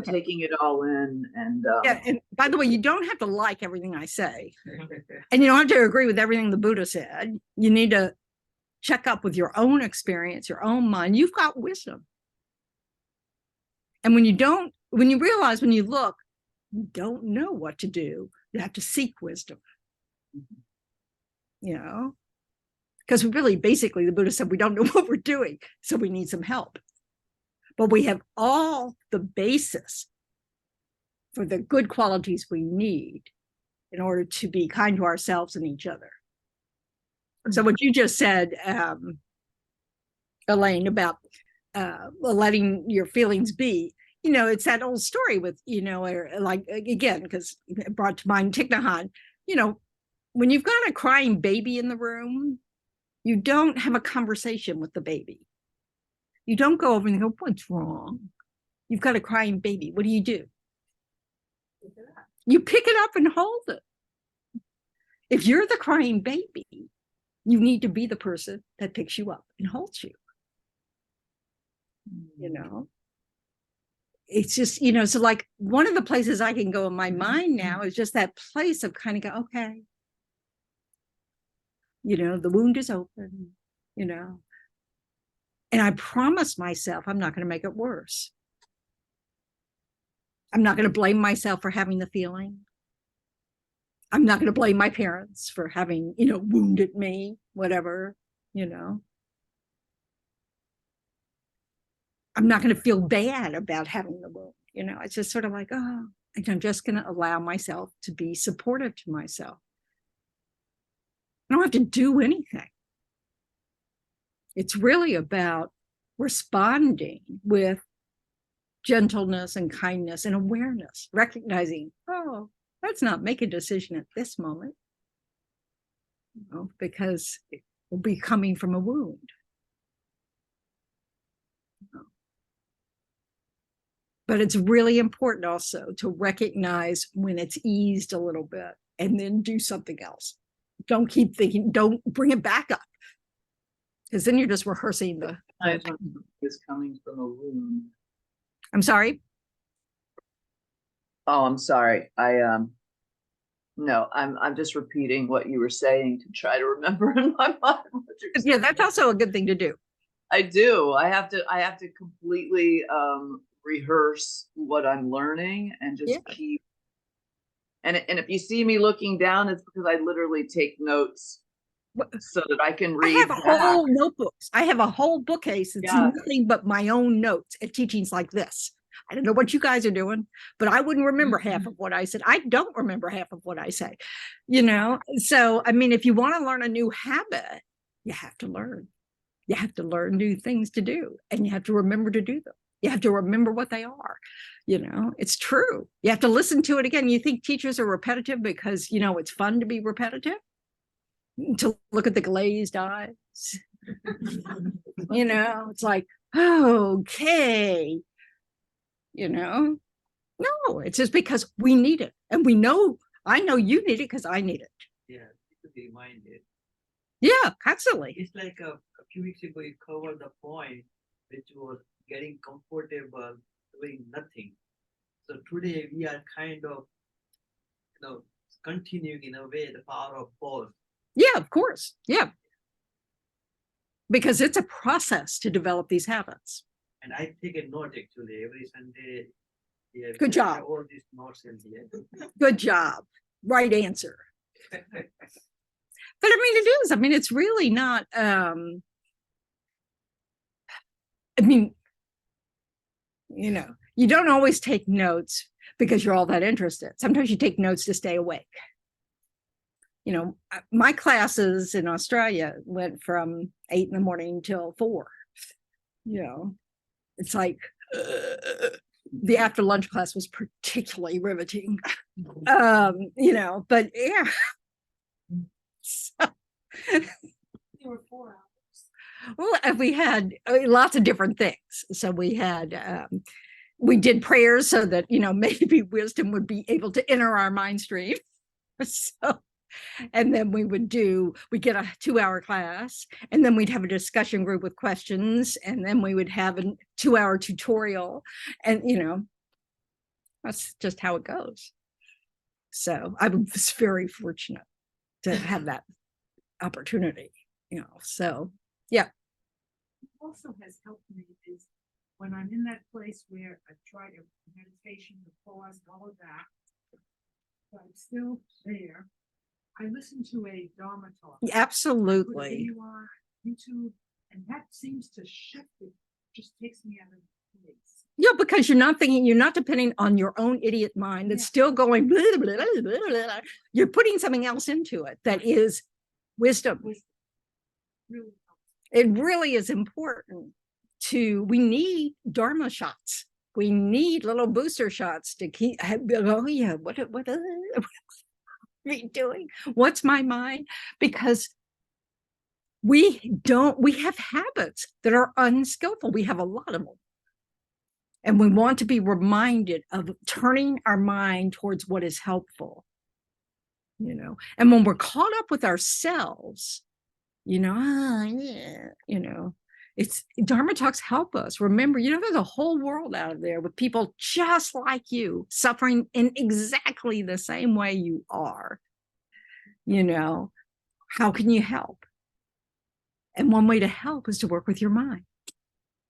taking it all in, and Yeah, and by the way, you don't have to like everything I say, and you don't have to agree with everything the Buddha said. You need to check up with your own experience, your own mind. You've got wisdom. And when you realize, when you look, you don't know what to do, you have to seek wisdom. You know, Because really, basically, the Buddha said we don't know what we're doing, so we need some help. But we have all the basis for the good qualities we need in order to be kind to ourselves and each other. So what you just said, Elaine, about letting your feelings be, it's that old story with, like, again, because it brought to mind Thich Nhat Hanh, when you've got a crying baby in the room, you don't have a conversation with the baby. You don't go over and go, what's wrong? You've got a crying baby. What do? You pick it up and hold it. If you're the crying baby, you need to be the person that picks you up and holds you. It's just, so like one of the places I can go in my mind now is just that place of kind of go, okay, the wound is open, and I promise myself I'm not going to make it worse. I'm not going to blame myself for having the feeling. I'm not going to blame my parents for having, wounded me, whatever, I'm not going to feel bad about having the wound. It's just sort of like, oh, I'm just going to allow myself to be supportive to myself. I don't have to do anything. It's really about responding with gentleness and kindness and awareness, recognizing, oh, let's not make a decision at this moment, because it will be coming from a wound. But it's really important also to recognize when it's eased a little bit and then do something else. Don't keep thinking, don't bring it back up, because then you're just rehearsing the. Is coming from a wound. I'm sorry. Oh, I'm sorry. No, I'm just repeating what you were saying to try to remember in my mind. Yeah, that's also a good thing to do. I do. I have to completely rehearse what I'm learning and just keep. And if you see me looking down, it's because I literally take notes so that I can read. I have whole notebooks. I have a whole bookcase. It's nothing but my own notes at teachings like this. I don't know what you guys are doing, but I wouldn't remember half of what I said. I don't remember half of what I say, So, I mean, if you want to learn a new habit, you have to learn. You have to learn new things to do, and you have to remember to do them. You have to remember what they are. It's true. You have to listen to it again. You think teachers are repetitive because, it's fun to be repetitive? To look at the glazed eyes. It's like, okay. No, it's just because we need it. And I know you need it because I need it. Yeah, to be reminded. Yeah, absolutely. It's like a few weeks ago, you covered the point, which was getting comfortable doing nothing. So today we are kind of, continuing in a way the power of pause. Yeah, of course. Yeah. Because it's a process to develop these habits. And I take a note actually every Sunday. Yeah, good job. All these notes in here. Good job. Right answer. But I mean, it is. I mean, it's really not. You don't always take notes because you're all that interested. Sometimes you take notes to stay awake. My classes in Australia went from 8 in.the.morning till 4. It's like the after lunch class was particularly riveting. But yeah. So, There were 4 hours. Well, we had lots of different things. So we had, we did prayers so that, maybe wisdom would be able to enter our mind stream. So, and then we get a 2-hour class, and then we'd have a discussion group with questions, and then we would have a 2-hour tutorial, and that's just how it goes. So I was very fortunate to have that opportunity, so yeah. Also has helped me is when I'm in that place where I try to meditation, the pause, all of that, but I'm still there. I listen to a Dharma talk. Absolutely. You are YouTube, and that seems to shift it. Just takes me out of place. Yeah, because you're not thinking, you're not depending on your own idiot mind that's still going, blah, blah, blah, blah, blah. You're putting something else into it that is wisdom. Really It really is important we need Dharma shots. We need little booster shots to keep, oh yeah, what are we doing? What's my mind? Because we have habits that are unskillful. We have a lot of them. And we want to be reminded of turning our mind towards what is helpful, and when we're caught up with ourselves, it's Dharma talks help us. Remember, there's a whole world out there with people just like you, suffering in exactly the same way you are. How can you help? And one way to help is to work with your mind.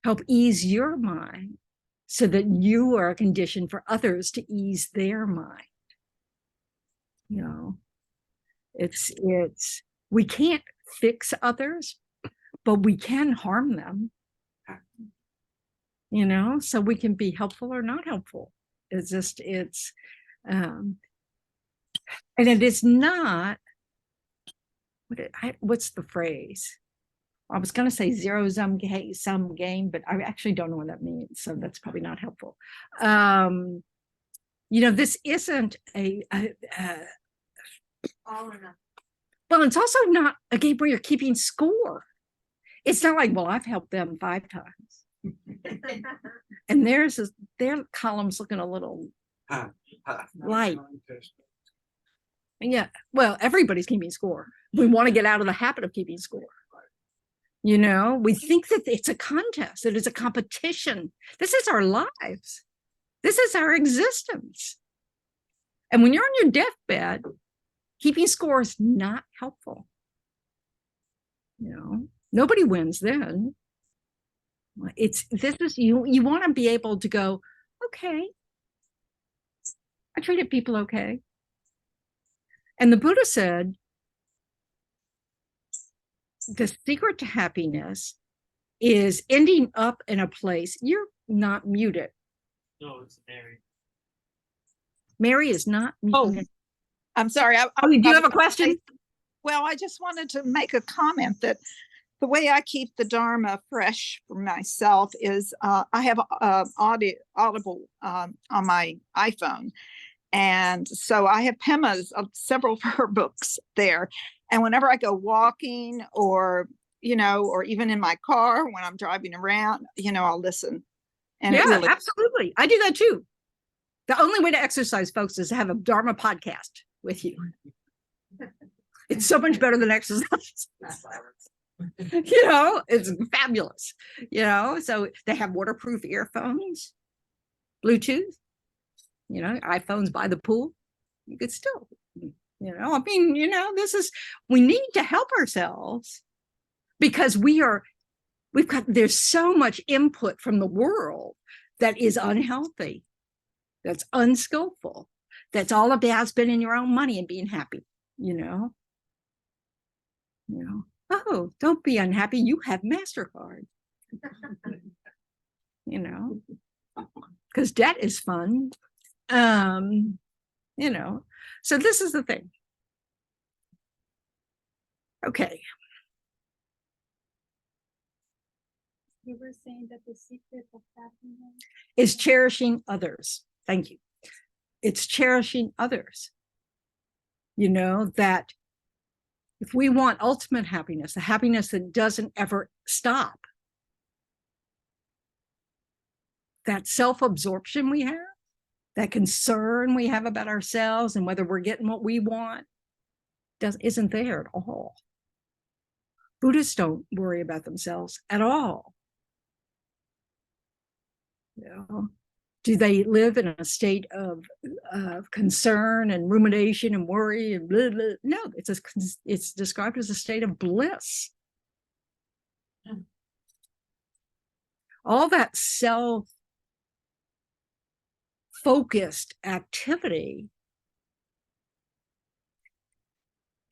Help ease your mind so that you are a condition for others to ease their mind. We can't fix others, but we can harm them. So we can be helpful or not helpful. And it is not, what's the phrase? I was going to say zero sum game, but I actually don't know what that means. So that's probably not helpful. This isn't all or nothing. Well, it's also not a game where you're keeping score. It's not like, well, I've helped them 5 times. And their column's looking a little light. Yeah, well, everybody's keeping score. We want to get out of the habit of keeping score. We think that it's a contest, that it's a competition. This is our lives. This is our existence. And when you're on your deathbed, keeping score is not helpful. Nobody wins then. You want to be able to go, okay, I treated people okay. And the Buddha said, the secret to happiness is ending up in a place. You're not muted. No, it's Mary. Mary is not muted. I'm sorry. Do you have a question? Well, I just wanted to make a comment that the way I keep the Dharma fresh for myself is I have Audible on my iPhone. And so I have Pema's of several of her books there. And whenever I go walking or even in my car when I'm driving around, I'll listen. And yeah, absolutely. I do that too. The only way to exercise, folks, is to have a Dharma podcast with you. It's so much better than exercise. It's fabulous. So they have waterproof earphones, Bluetooth, iPhones by the pool. You could still, we need to help ourselves because there's so much input from the world that is unhealthy, that's unskillful, that's all about spending your own money and being happy, oh, don't be unhappy. You have MasterCard, because debt is fun. So this is the thing. Okay. You were saying that the secret of happiness is cherishing others. Thank you. It's cherishing others. That if we want ultimate happiness, the happiness that doesn't ever stop, that self-absorption we have, that concern we have about ourselves and whether we're getting what we want, isn't there at all. Buddhists don't worry about themselves at all. Do they live in a state of concern and rumination and worry and blah, blah? No, it's described as a state of bliss. All that self-focused activity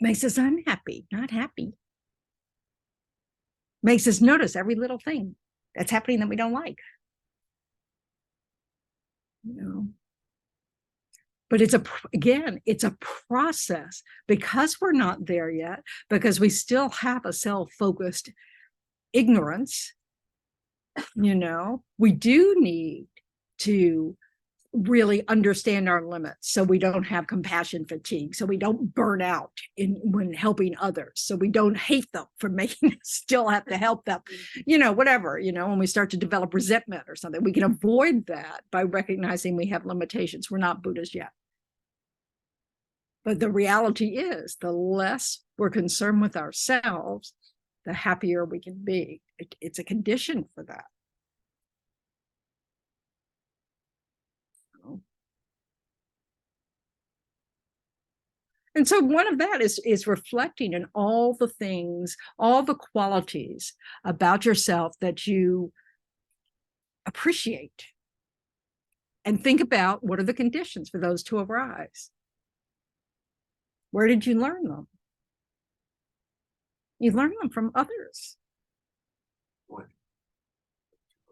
makes us unhappy, not happy. Makes us notice every little thing that's happening that we don't like. You know, but it's it's a process, because we're not there yet, because we still have a self-focused ignorance. You know, we do need to really understand our limits, so we don't have compassion fatigue, so we don't burn out when helping others, so we don't hate them for making us still have to help them, you know, whatever, you know, when we start to develop resentment or something, we can avoid that by recognizing we have limitations. We're not Buddhas yet. But the reality is, the less we're concerned with ourselves, the happier we can be. It's a condition for that. And so one of that is reflecting in all the things, all the qualities about yourself that you appreciate. And think about, what are the conditions for those to arise? Where did you learn them? You learn them from others. What?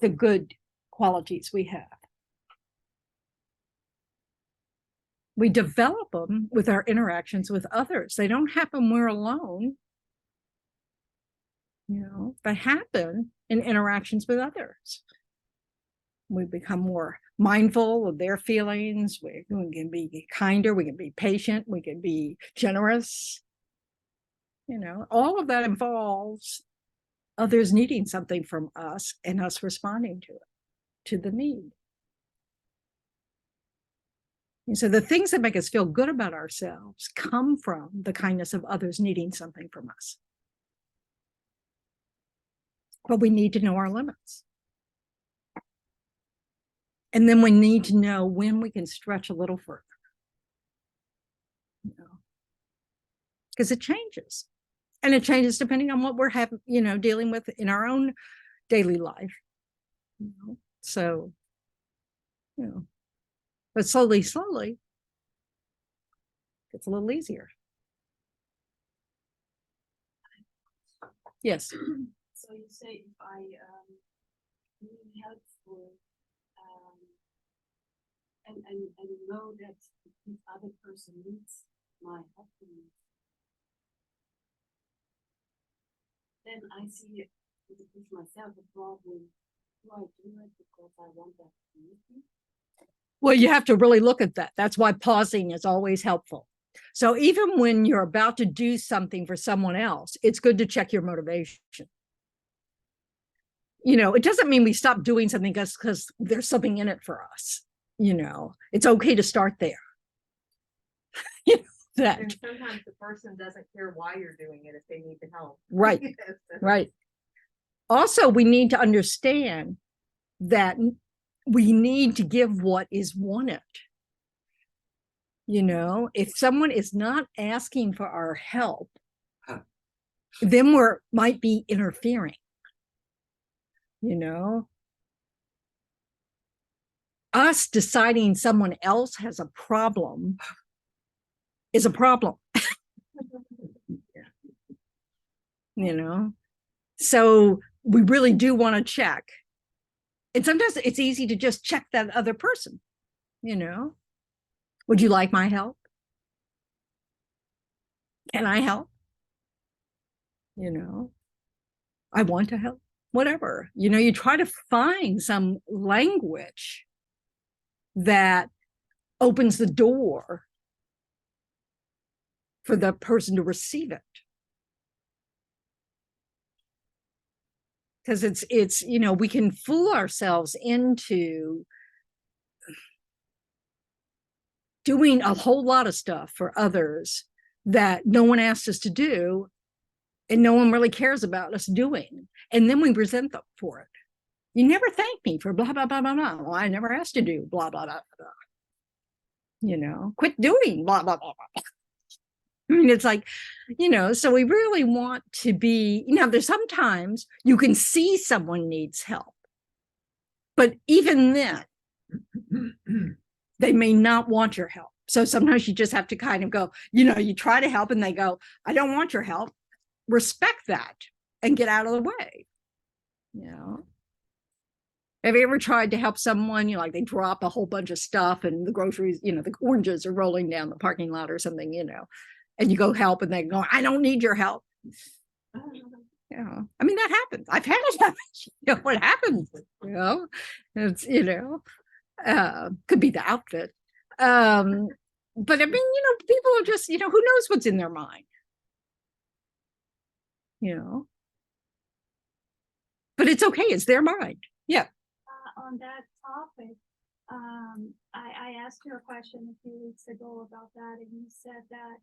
The good qualities we have. We develop them with our interactions with others. They don't happen when we're alone. You know, they happen in interactions with others. We become more mindful of their feelings. We can be kinder. We can be patient. We can be generous. You know, all of that involves others needing something from us and us responding to it, to the need. And so the things that make us feel good about ourselves come from the kindness of others needing something from us. But we need to know our limits. And then we need to know when we can stretch a little further. You know, because it changes. And it changes depending on what we're having, you know, dealing with in our own daily life. You know? So, you know, but slowly, it's a little easier. Yes. So you say, if I need help for and know that the other person needs my help, then I see it with myself a problem. Do I do it because I want that community? Well, you have to really look at that. That's why pausing is always helpful. So even when you're about to do something for someone else, it's good to check your motivation. You know, it doesn't mean we stop doing something because there's something in it for us. You know, it's okay to start there. You know, that. And sometimes the person doesn't care why you're doing it if they need the help. Right, right. Also, we need to understand that we need to give what is wanted. You know, if someone is not asking for our help, then might be interfering. You know, us deciding someone else has a problem is a problem. You know, so we really do want to check. And sometimes it's easy to just check that other person. You know, would you like my help? Can I help? You know, I want to help. Whatever, you know, you try to find some language that opens the door for the person to receive it. Because it's, you know, we can fool ourselves into doing a whole lot of stuff for others that no one asked us to do and no one really cares about us doing. And then we resent them for it. You never thank me for blah, blah, blah, blah, blah. Well, I never asked you to do blah, blah, blah, blah. You know, quit doing blah, blah, blah, blah. I mean, it's like, you know, so we really want to be, you know, there's sometimes you can see someone needs help, but even then, they may not want your help. So sometimes you just have to kind of go, you try to help and they go, I don't want your help. Respect that and get out of the way. Have you ever tried to help someone, like they drop a whole bunch of stuff and the groceries, the oranges are rolling down the parking lot or something, and you go help and they go, I don't need your help. I mean, that happens. I've had it happen. What happens? It's, could be the outfit. But I mean, people are just, who knows what's in their mind? But it's okay. It's their mind. Yeah. On that topic, I asked you a question a few weeks ago about that, and you said that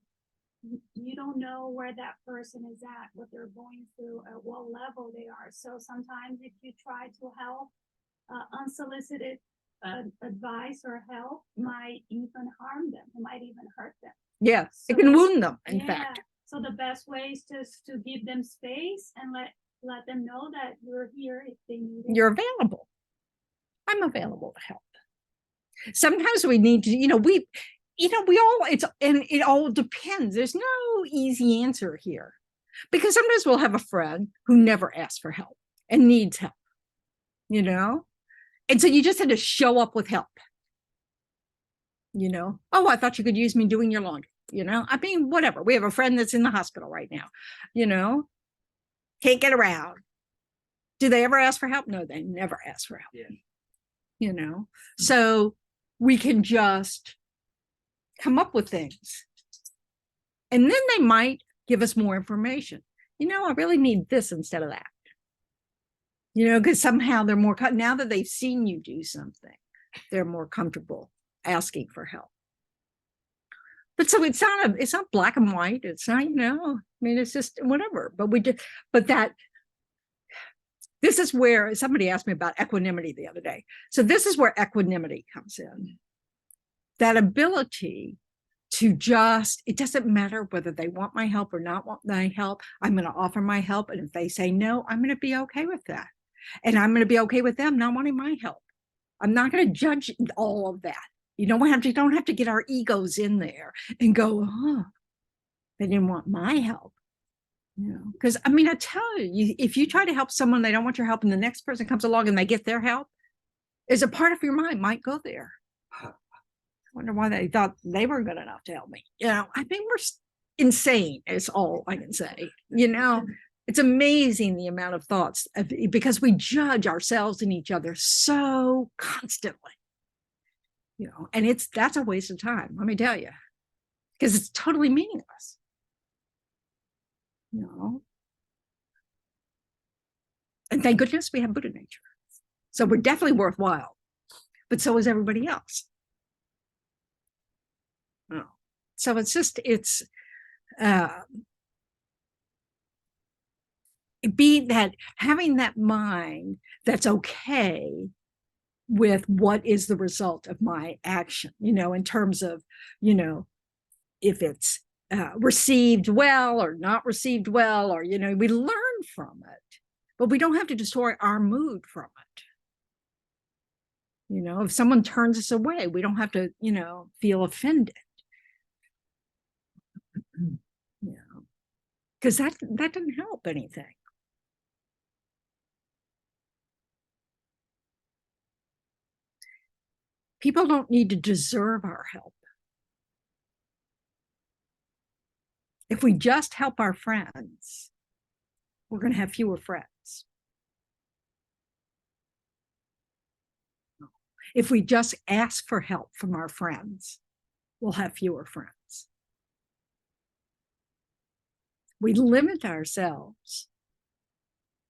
you don't know where that person is at, what they're going through, at what level they are. So sometimes if you try to help, unsolicited advice or help might even harm them. It might even hurt them. Yeah, it can wound them, in fact. So the best way is just to give them space and let them know that you're here if they need it. You're available. I'm available to help. Sometimes we need to, it all depends. There's no easy answer here, because sometimes we'll have a friend who never asks for help and needs help, and so you just had to show up with help. Oh, I thought you could use me doing your laundry. I mean, whatever. We have a friend that's in the hospital right now, can't get around. Do they ever ask for help? No, they never ask for help. Yeah. So we can just come up with things, and then they might give us more information. I really need this instead of that, because somehow they're more, now that they've seen you do something, they're more comfortable asking for help. But so it's not black and white. It's not, I mean, it's just whatever. This is where somebody asked me about equanimity the other day. So this is where equanimity comes in. That ability to just, it doesn't matter whether they want my help or not want my help. I'm going to offer my help. And if they say no, I'm going to be okay with that. And I'm going to be okay with them not wanting my help. I'm not going to judge all of that. You don't have to get our egos in there and go, oh, they didn't want my help. Because I mean, I tell you, if you try to help someone, they don't want your help, and the next person comes along and they get their help, is a part of your mind might go there. I wonder why they thought they were good enough to help me. I think we're insane, is all I can say. It's amazing the amount of thoughts, because we judge ourselves and each other so constantly. And that's a waste of time, let me tell you, because it's totally meaningless. And thank goodness we have Buddha nature. So we're definitely worthwhile, but so is everybody else. So having that mind that's okay with what is the result of my action, in terms of, if it's received well or not received well, or, we learn from it, but we don't have to destroy our mood from it. If someone turns us away, we don't have to, feel offended. Because that doesn't help anything. People don't need to deserve our help. If we just help our friends, we're going to have fewer friends. If we just ask for help from our friends, we'll have fewer friends. We limit ourselves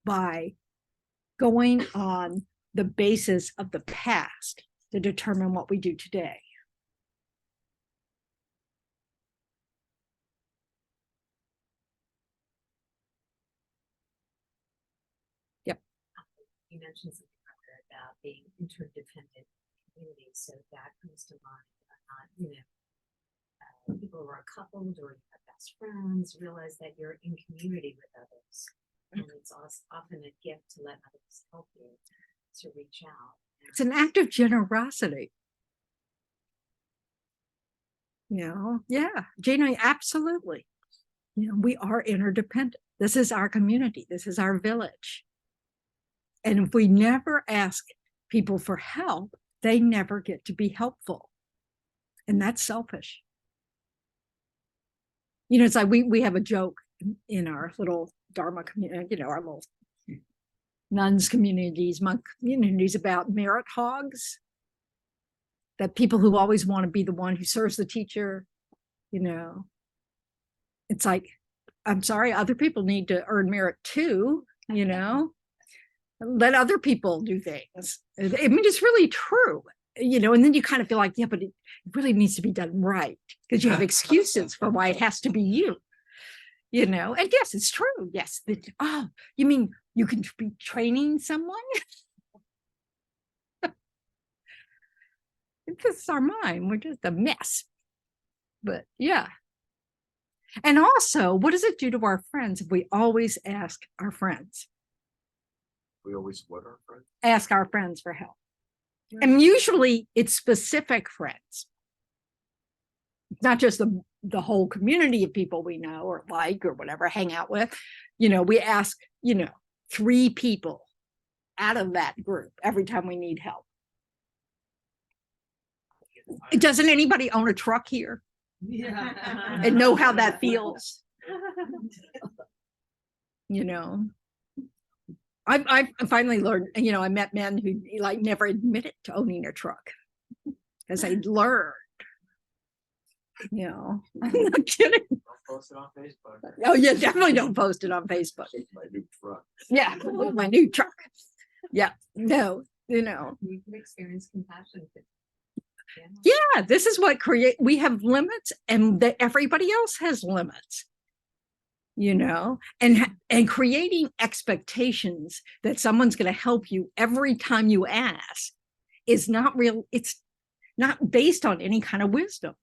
by going on the basis of the past to determine what we do today. Yep. You mentioned something about being interdependent communities, so that comes to mind. People who are coupled or you have best friends, realize that you're in community with others, and it's often a gift to let others help you, to reach out. It's an act of generosity. Yeah, Gina, absolutely. We are interdependent. This is our community. This is our village. And if we never ask people for help, they never get to be helpful. And that's selfish. It's like we have a joke in our little Dharma community, our little nuns communities, monk communities about merit hogs. That people who always want to be the one who serves the teacher, it's like, I'm sorry, other people need to earn merit too, let other people do things. I mean, it's really true, and then you kind of feel like, yeah, but it really needs to be done right because you have excuses for why it has to be you, and yes, it's true. Yes. You mean you can be training someone? This is our mind. We're just a mess. But yeah. And also, what does it do to our friends if we always ask our friends? We always what our friends? Ask our friends for help. And usually it's specific friends. It's not just the whole community of people we know or like or whatever, hang out with. We ask, 3 people out of that group every time we need help. Doesn't anybody own a truck here? Yeah. And know how that feels? I finally learned, I met men who like never admitted to owning a truck because they learned. I'm not kidding. Don't post it on Facebook. Oh yeah, definitely don't post it on Facebook. My new truck. Yeah, my new truck. Yeah, no, You can experience compassion. Yeah, this is what we have limits, and that everybody else has limits. And creating expectations that someone's going to help you every time you ask is not real. It's not based on any kind of wisdom.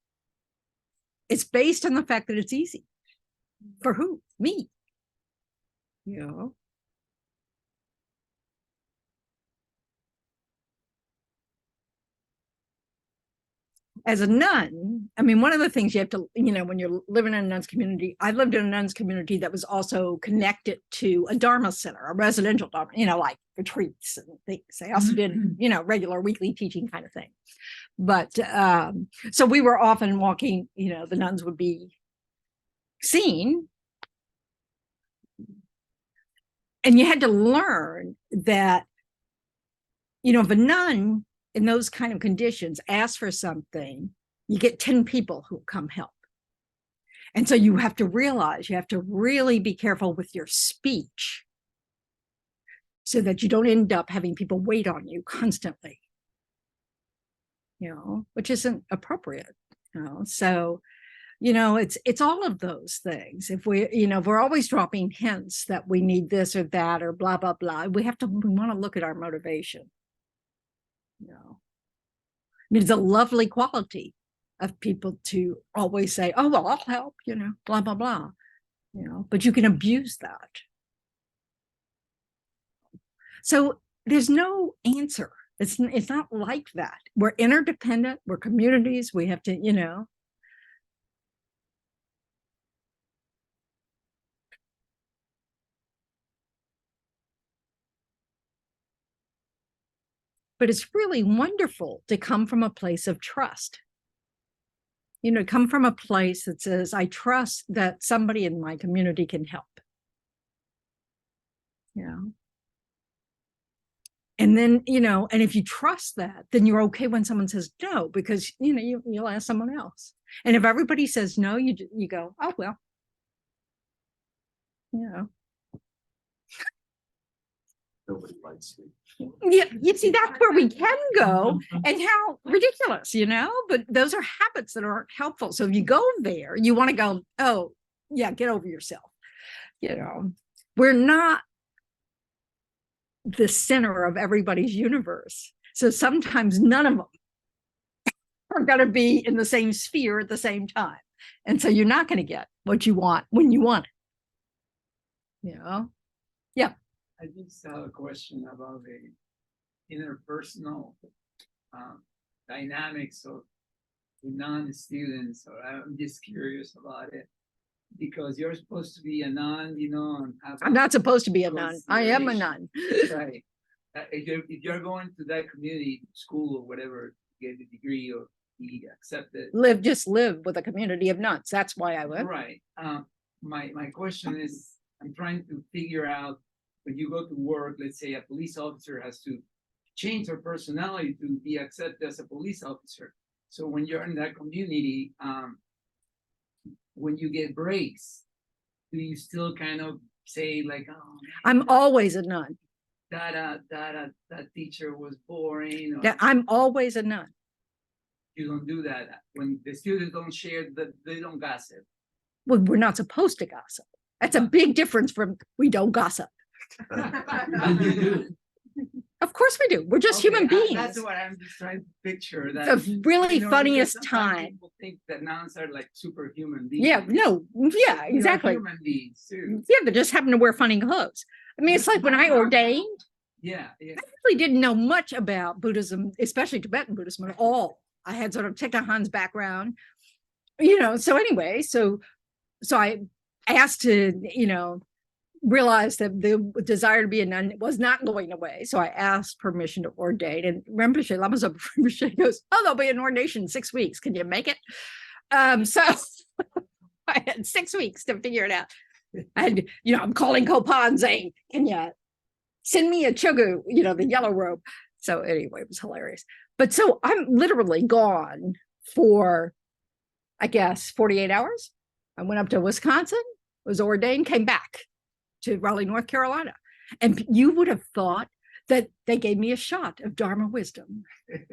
It's based on the fact that it's easy. For who? Me. As a nun, I mean, one of the things you have to, when you're living in a nun's community, I lived in a nun's community that was also connected to a Dharma center, a residential Dharma, like retreats and things. They also did, regular weekly teaching kind of thing. But so we were often walking, the nuns would be seen. And you had to learn that, if a nun in those kind of conditions ask for something, you get 10 people who come help. And so you have to realize you have to really be careful with your speech so that you don't end up having people wait on you constantly, which isn't appropriate. So it's all of those things. If we're always dropping hints that we need this or that or blah blah blah, we want to look at our motivation. I mean, it's a lovely quality of people to always say, oh, well, I'll help, blah, blah, blah, but you can abuse that. So there's no answer. It's not like that. We're interdependent. We're communities. We have to, But it's really wonderful to come from a place of trust. Come from a place that says, I trust that somebody in my community can help. And then, and if you trust that, then you're okay when someone says no, because, you'll ask someone else. And if everybody says no, you go, oh, well, Nobody likes me. Yeah, you see, that's where we can go, and how ridiculous, but those are habits that aren't helpful. So if you go there, you want to go, oh, yeah, get over yourself. We're not the center of everybody's universe. So sometimes none of them are going to be in the same sphere at the same time. And so you're not going to get what you want when you want it. Yeah. I just have a question about the interpersonal dynamics of non-students, or I'm just curious about it. Because you're supposed to be a nun, you know, and have I'm not supposed to be a nun. I am a nun. right. If you're going to that community school or whatever, get a degree or be accepted. Just live with a community of nuns. That's why I went. Right. My question is, I'm trying to figure out when you go to work, let's say a police officer has to change their personality to be accepted as a police officer. So when you're in that community, when you get breaks, do you still kind of say like, "Oh, man, I'm always a nun. that teacher was boring"? Yeah, I'm always a nun. You don't do that when the students don't share, that they don't gossip. Well, we're not supposed to gossip. That's a big difference from we don't gossip. And you do. Of course we do. We're just Okay, human beings. That's what I'm just trying to picture. That The really because funniest sometimes time. people think that nuns are like superhuman beings. Yeah, no, yeah, They're exactly. human beings too. Yeah, they just happen to wear funny clothes. I mean, it's like when I ordained, Yeah. I really didn't know much about Buddhism, especially Tibetan Buddhism at all. I had sort of Thich Nhat Hanh's background, you know. So anyway, so I asked to, you know, realized that the desire to be a nun was not going away. So I asked permission to ordain. And Rinpoche, Lama Zopa Rinpoche goes, "Oh, there'll be an ordination in 6 weeks. Can you make it?" So I had 6 weeks to figure it out. And, you know, I'm calling Kopan saying, "Can you send me a chogu, you know, the yellow robe?" So anyway, it was hilarious. But so I'm literally gone for, I guess, 48 hours. I went up to Wisconsin, was ordained, came back to Raleigh, North Carolina. And you would have thought that they gave me a shot of Dharma wisdom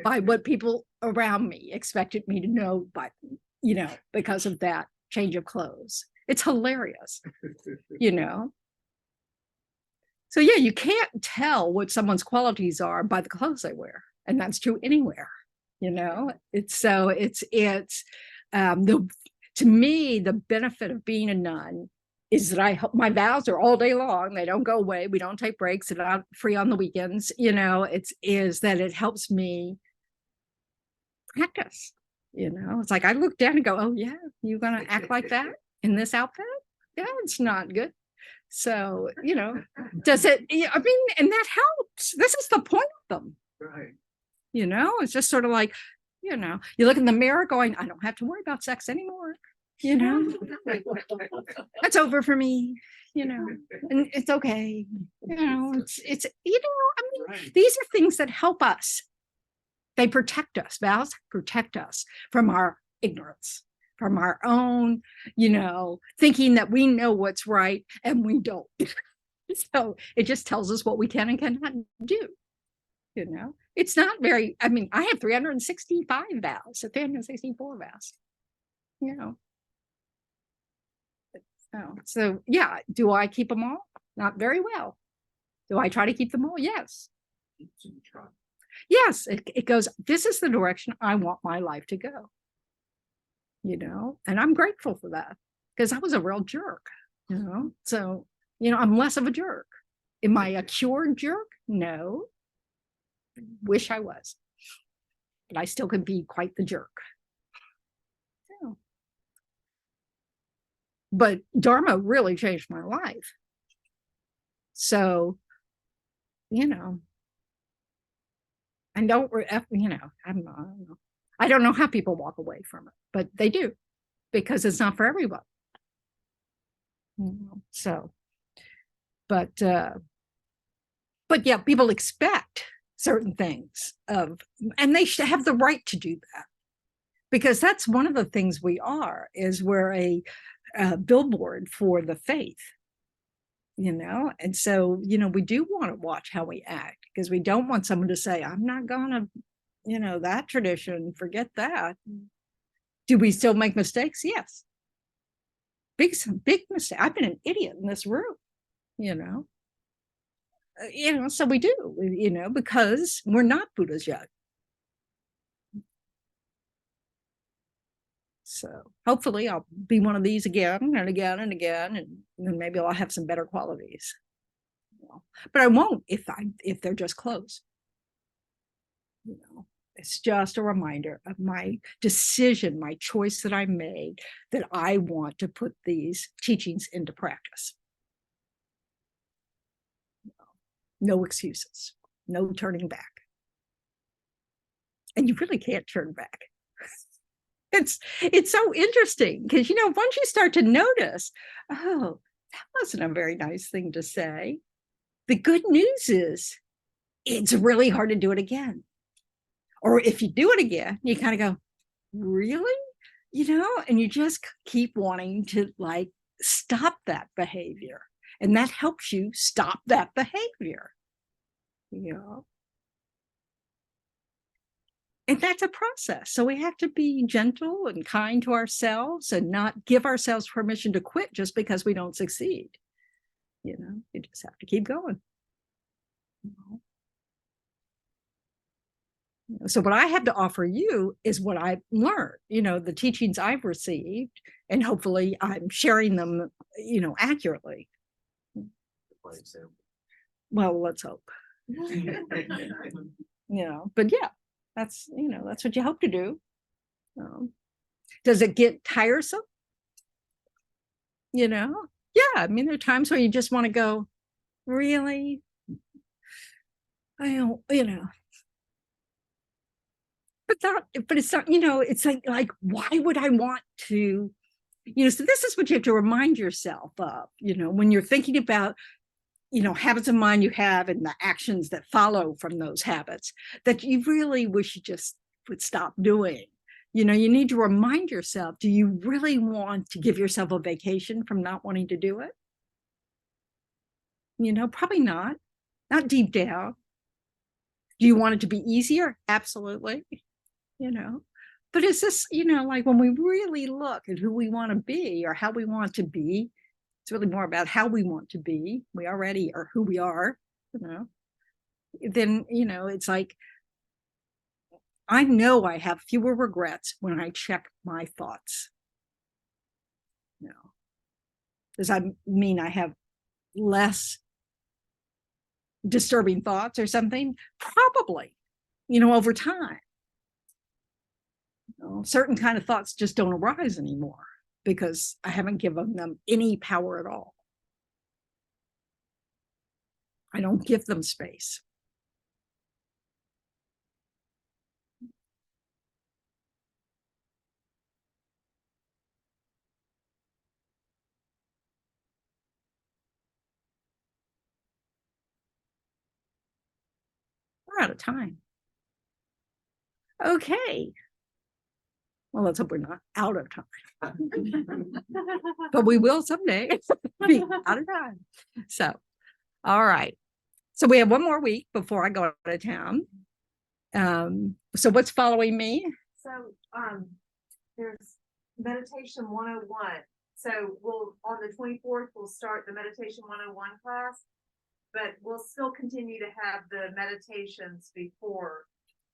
by what people around me expected me to know, by, you know, because of that change of clothes. It's hilarious, you know. So yeah, you can't tell what someone's qualities are by the clothes they wear. And that's true anywhere, you know. To me, the benefit of being a nun is that my vows are all day long. They don't go away. We don't take breaks. They're not free on the weekends. You know, is that it helps me practice. You know, it's like I look down and go, "Oh yeah, you're gonna act like that in this outfit? Yeah, it's not good." So, you know, does it? I mean, and that helps. This is the point of them. Right. You know, it's just sort of like, you know, you look in the mirror going, "I don't have to worry about sex anymore." You know, that's over for me, you know, and it's okay. You know, it's, you know, I mean, Right. these are things that help us. They protect us. Vows protect us from our ignorance, from our own, you know, thinking that we know what's right and we don't. So it just tells us what we can and cannot do. You know, it's not very, I mean, I have 365 vows, 364 vows, you know. So yeah, do I keep them all? Not very well. Do I try to keep them all? Yes. Yes, it goes, this is the direction I want my life to go. You know, and I'm grateful for that because I was a real jerk, you know. So, you know, I'm less of a jerk. Am I a cured jerk? No. Wish I was. But I still could be quite the jerk. Yeah. But Dharma really changed my life. So, you know, and don't, you know, I don't know how people walk away from it, but they do because it's not for everyone. You know, so, but yeah, people expect certain things and they should have the right to do that because that's one of the things we are, is we're a billboard for the faith, you know. And so, you know, we do want to watch how we act because we don't want someone to say, "I'm not gonna, you know, that tradition, forget that." Do we still make mistakes? Yes. Big mistake. I've been an idiot in this room, you know. You know, so we do, you know, because we're not Buddhas yet. So hopefully I'll be one of these again and again and again, and then maybe I'll have some better qualities. You know. But I won't if they're just close. You know, It's just a reminder of my decision, my choice that I made, that I want to put these teachings into practice. No excuses, no turning back. And you really can't turn back. It's so interesting because, you know, once you start to notice, oh, that wasn't a very nice thing to say. The good news is it's really hard to do it again. Or if you do it again, you kind of go, really? You know, and you just keep wanting to like stop that behavior. And that helps you stop that behavior. You know. And that's a process. So we have to be gentle and kind to ourselves and not give ourselves permission to quit just because we don't succeed. You know, you just have to keep going. So what I have to offer you is what I've learned, you know, the teachings I've received, and hopefully I'm sharing them, you know, accurately. By example. Well, let's hope. You know, but yeah, that's, you know, that's what you hope to do. Does it get tiresome? You know, yeah, I mean, there are times where you just want to go, really? I don't, you know. But it's not, you know, it's like, why would I want to, you know, so this is what you have to remind yourself of, you know, when you're thinking about, you know, habits of mind you have and the actions that follow from those habits that you really wish you just would stop doing. You know, you need to remind yourself, do you really want to give yourself a vacation from not wanting to do it? You know, probably not deep down. Do you want it to be easier? Absolutely. You know, but it's this, you know, like when we really look at who we want to be or how we want to be, it's really more about how we want to be. We already are who we are, you know, then, you know, it's like, I know I have fewer regrets when I check my thoughts. You know, does that mean I have less disturbing thoughts or something? Probably, you know, over time. Certain kind of thoughts just don't arise anymore because I haven't given them any power at all. I don't give them space. We're out of time. Okay. Well, let's hope we're not out of time. But we will someday be out of time. So, all right. So we have one more week before I go out of town. So what's following me? So there's meditation 101. So we'll on the 24th we'll start the meditation 101 class, but we'll still continue to have the meditations before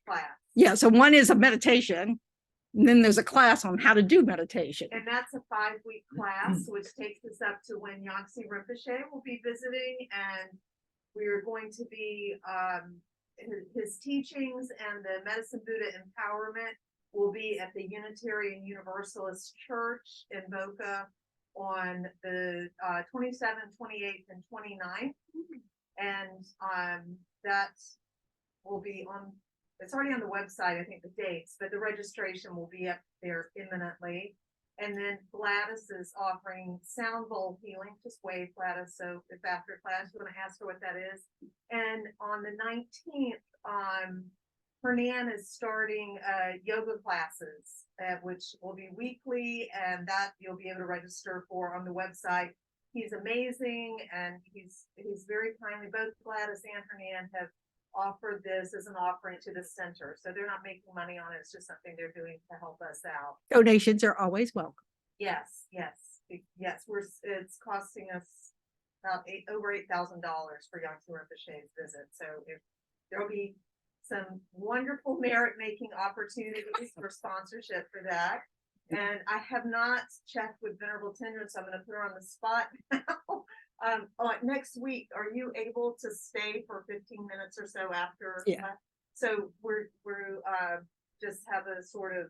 class. Yeah, so one is a meditation, and then there's a class on how to do meditation. And that's a 5-week class, which takes us up to when Yangtze Rinpoche will be visiting, and we're going to be his teachings and the Medicine Buddha empowerment will be at the Unitarian Universalist Church in Boca on the 27th, 28th, and 29th. And that will be on, it's already on the website, I think the dates, but the registration will be up there imminently. And then Gladys is offering sound bowl healing. Just wave, Gladys. So if after class you want to ask her what that is. And on the 19th, Hernan is starting yoga classes, which will be weekly, and that you'll be able to register for on the website. He's amazing, and he's very kindly. Both Gladys and Hernan have offered this as an offering to the center, so they're not making money on it. It's just something they're doing to help us out. Donations are always welcome. Yes. It's costing us about over $8,000 for Yangtze Rinpoche's visit. So if there'll be some wonderful merit-making opportunities for sponsorship for that. And I have not checked with Venerable Tendron, so I'm going to put her on the spot now. Next week, are you able to stay for 15 minutes or so after? Yeah. So we're just have a sort of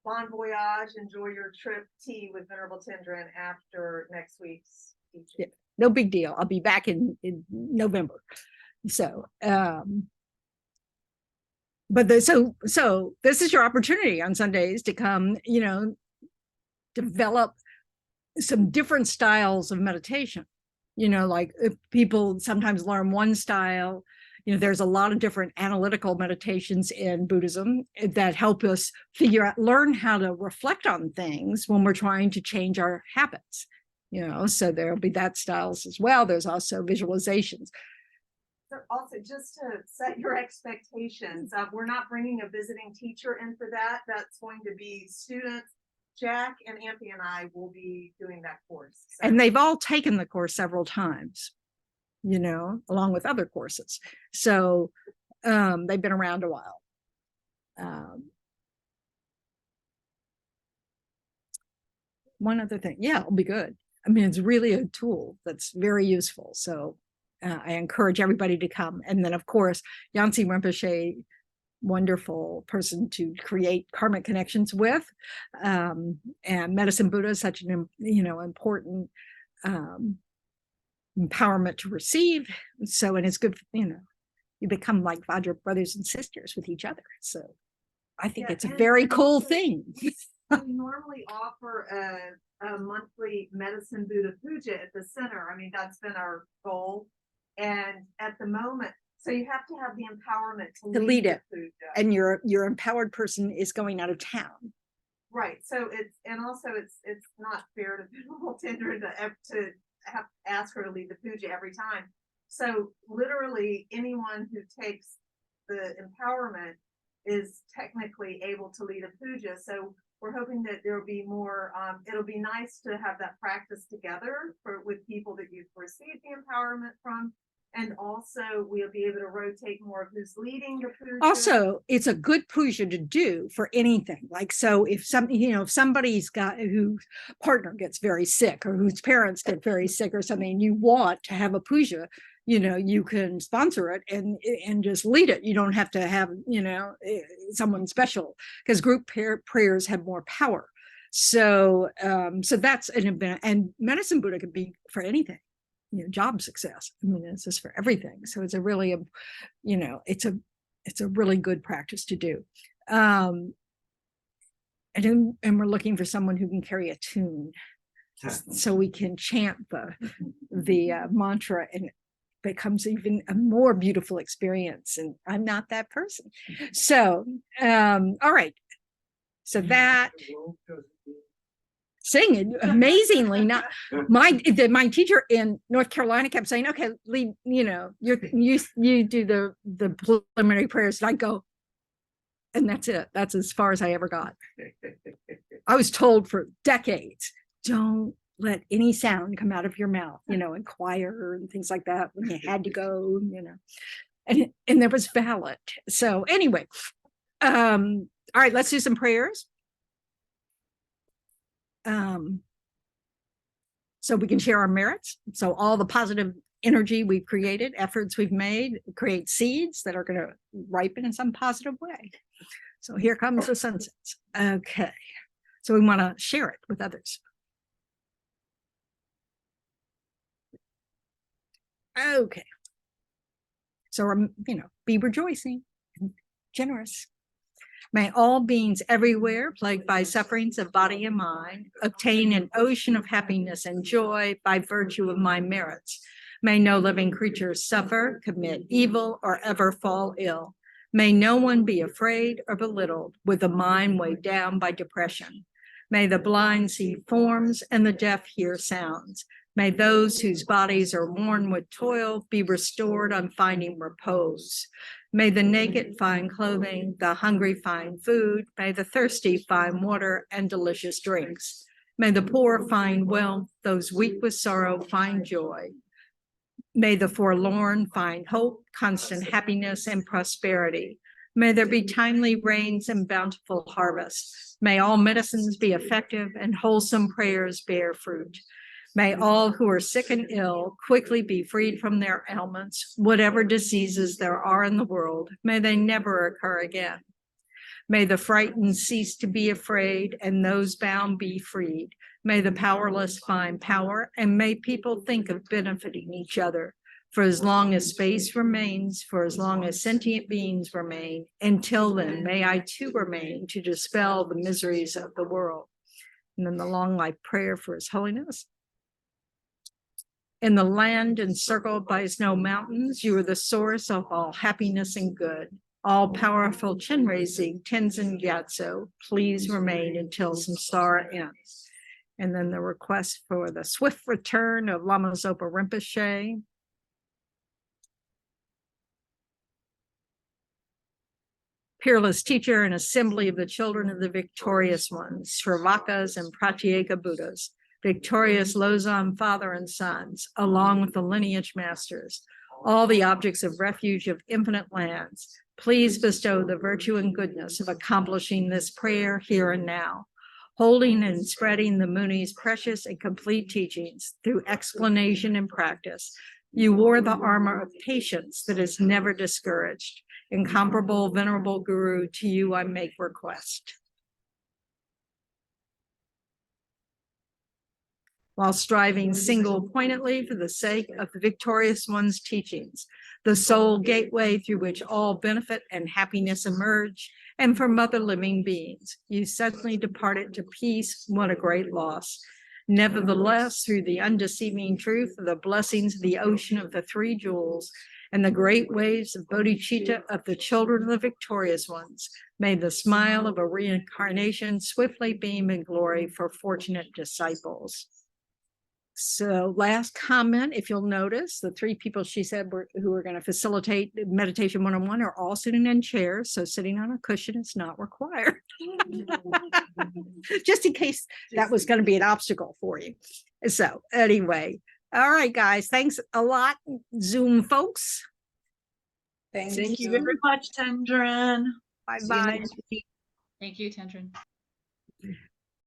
bon voyage, enjoy your trip tea with Venerable Tendron after next week's teaching. Yeah, no big deal. I'll be back in November. So, but so this is your opportunity on Sundays to come, develop some different styles of meditation. Like if people sometimes learn one style, there's a lot of different analytical meditations in Buddhism that help us learn how to reflect on things when we're trying to change our habits. So there'll be that styles as well. There's also visualizations. So also, just to set your expectations, we're not bringing a visiting teacher in for that. That's going to be students. Jack and Ampy and I will be doing that course. So. And they've all taken the course several times, along with other courses. So they've been around a while. One other thing, yeah, it'll be good. I mean, it's really a tool that's very useful. So I encourage everybody to come. And then, of course, Yangtze Rinpoche, wonderful person to create karmic connections with. And Medicine Buddha is such an, important empowerment to receive. So, and it's good, you become like Vajra brothers and sisters with each other. So I think it's a very cool thing. We normally offer a monthly Medicine Buddha puja at the center. I mean, that's been our goal. And at the moment, so you have to have the empowerment to lead it. Puja. And your empowered person is going out of town. Right. So it's not fair to Venerable Tendron to have to ask her to lead the puja every time. So literally anyone who takes the empowerment is technically able to lead a puja. So we're hoping that there'll be more, it'll be nice to have that practice together with people that you've received the empowerment from. And also we'll be able to rotate more of who's leading the puja. Also, it's a good puja to do for anything. Like, so if if somebody's got whose partner gets very sick or whose parents get very sick or something, you want to have a puja, you can sponsor it and just lead it. You don't have to have, someone special, because group prayers have more power. So, so that's an event, and Medicine Buddha could be for anything. Job success. I mean, it's just for everything. So it's a really, it's a really good practice to do. And we're looking for someone who can carry a tune, so we can chant the mantra, and it becomes even a more beautiful experience. And I'm not that person. So, all right. So that. Singing amazingly, not my teacher in North Carolina kept saying, okay, lead, you do the preliminary prayers, and I go, and that's it. That's as far as I ever got. I was told for decades, don't let any sound come out of your mouth, in choir and things like that, when you had to go, and there was valid. So anyway, all right, let's do some prayers. So we can share our merits. So all the positive energy we've created, efforts we've made, create seeds that are going to ripen in some positive way. So here comes the sunsets. Okay. So we want to share it with others. Okay. So, be rejoicing, generous. May all beings everywhere plagued by sufferings of body and mind obtain an ocean of happiness and joy by virtue of my merits. May no living creature suffer, commit evil, or ever fall ill. May no one be afraid or belittled with a mind weighed down by depression. May the blind see forms and the deaf hear sounds. May those whose bodies are worn with toil be restored on finding repose. May the naked find clothing, the hungry find food, may the thirsty find water and delicious drinks. May the poor find wealth, those weak with sorrow find joy. May the forlorn find hope, constant happiness, and prosperity. May there be timely rains and bountiful harvests. May all medicines be effective and wholesome prayers bear fruit. May all who are sick and ill quickly be freed from their ailments. Whatever diseases there are in the world, may they never occur again. May the frightened cease to be afraid and those bound be freed. May the powerless find power, and may people think of benefiting each other. For as long as space remains, for as long as sentient beings remain, until then, may I too remain to dispel the miseries of the world. And then the long life prayer for His Holiness. In the land encircled by snow mountains, you are the source of all happiness and good. All powerful Chenrezig Tenzin Gyatso, please remain until samsara ends. And then the request for the swift return of Lama Zopa Rinpoche. Peerless teacher and assembly of the children of the victorious ones, Sravakas and Pratyeka Buddhas, victorious Lozan father and sons, along with the lineage masters, all the objects of refuge of infinite lands, please bestow the virtue and goodness of accomplishing this prayer here and now, holding and spreading the Muni's precious and complete teachings through explanation and practice. You wore the armor of patience that is never discouraged. Incomparable, venerable Guru, to you I make request. While striving single-pointedly for the sake of the victorious one's teachings, the sole gateway through which all benefit and happiness emerge, and from other living beings, you suddenly departed to peace. What a great loss. Nevertheless, through the undeceiving truth of the blessings of the ocean of the three jewels, and the great waves of bodhicitta of the children of the victorious ones, may the smile of a reincarnation swiftly beam in glory for fortunate disciples. So last comment, if you'll notice, the three people she said who are going to facilitate meditation one-on-one are all sitting in chairs. So sitting on a cushion is not required. Just in case that was going to be an obstacle for you. So anyway, all right, guys, thanks a lot, Zoom folks. Thank you very much, Tendron. Bye-bye. Thank you, Tendron.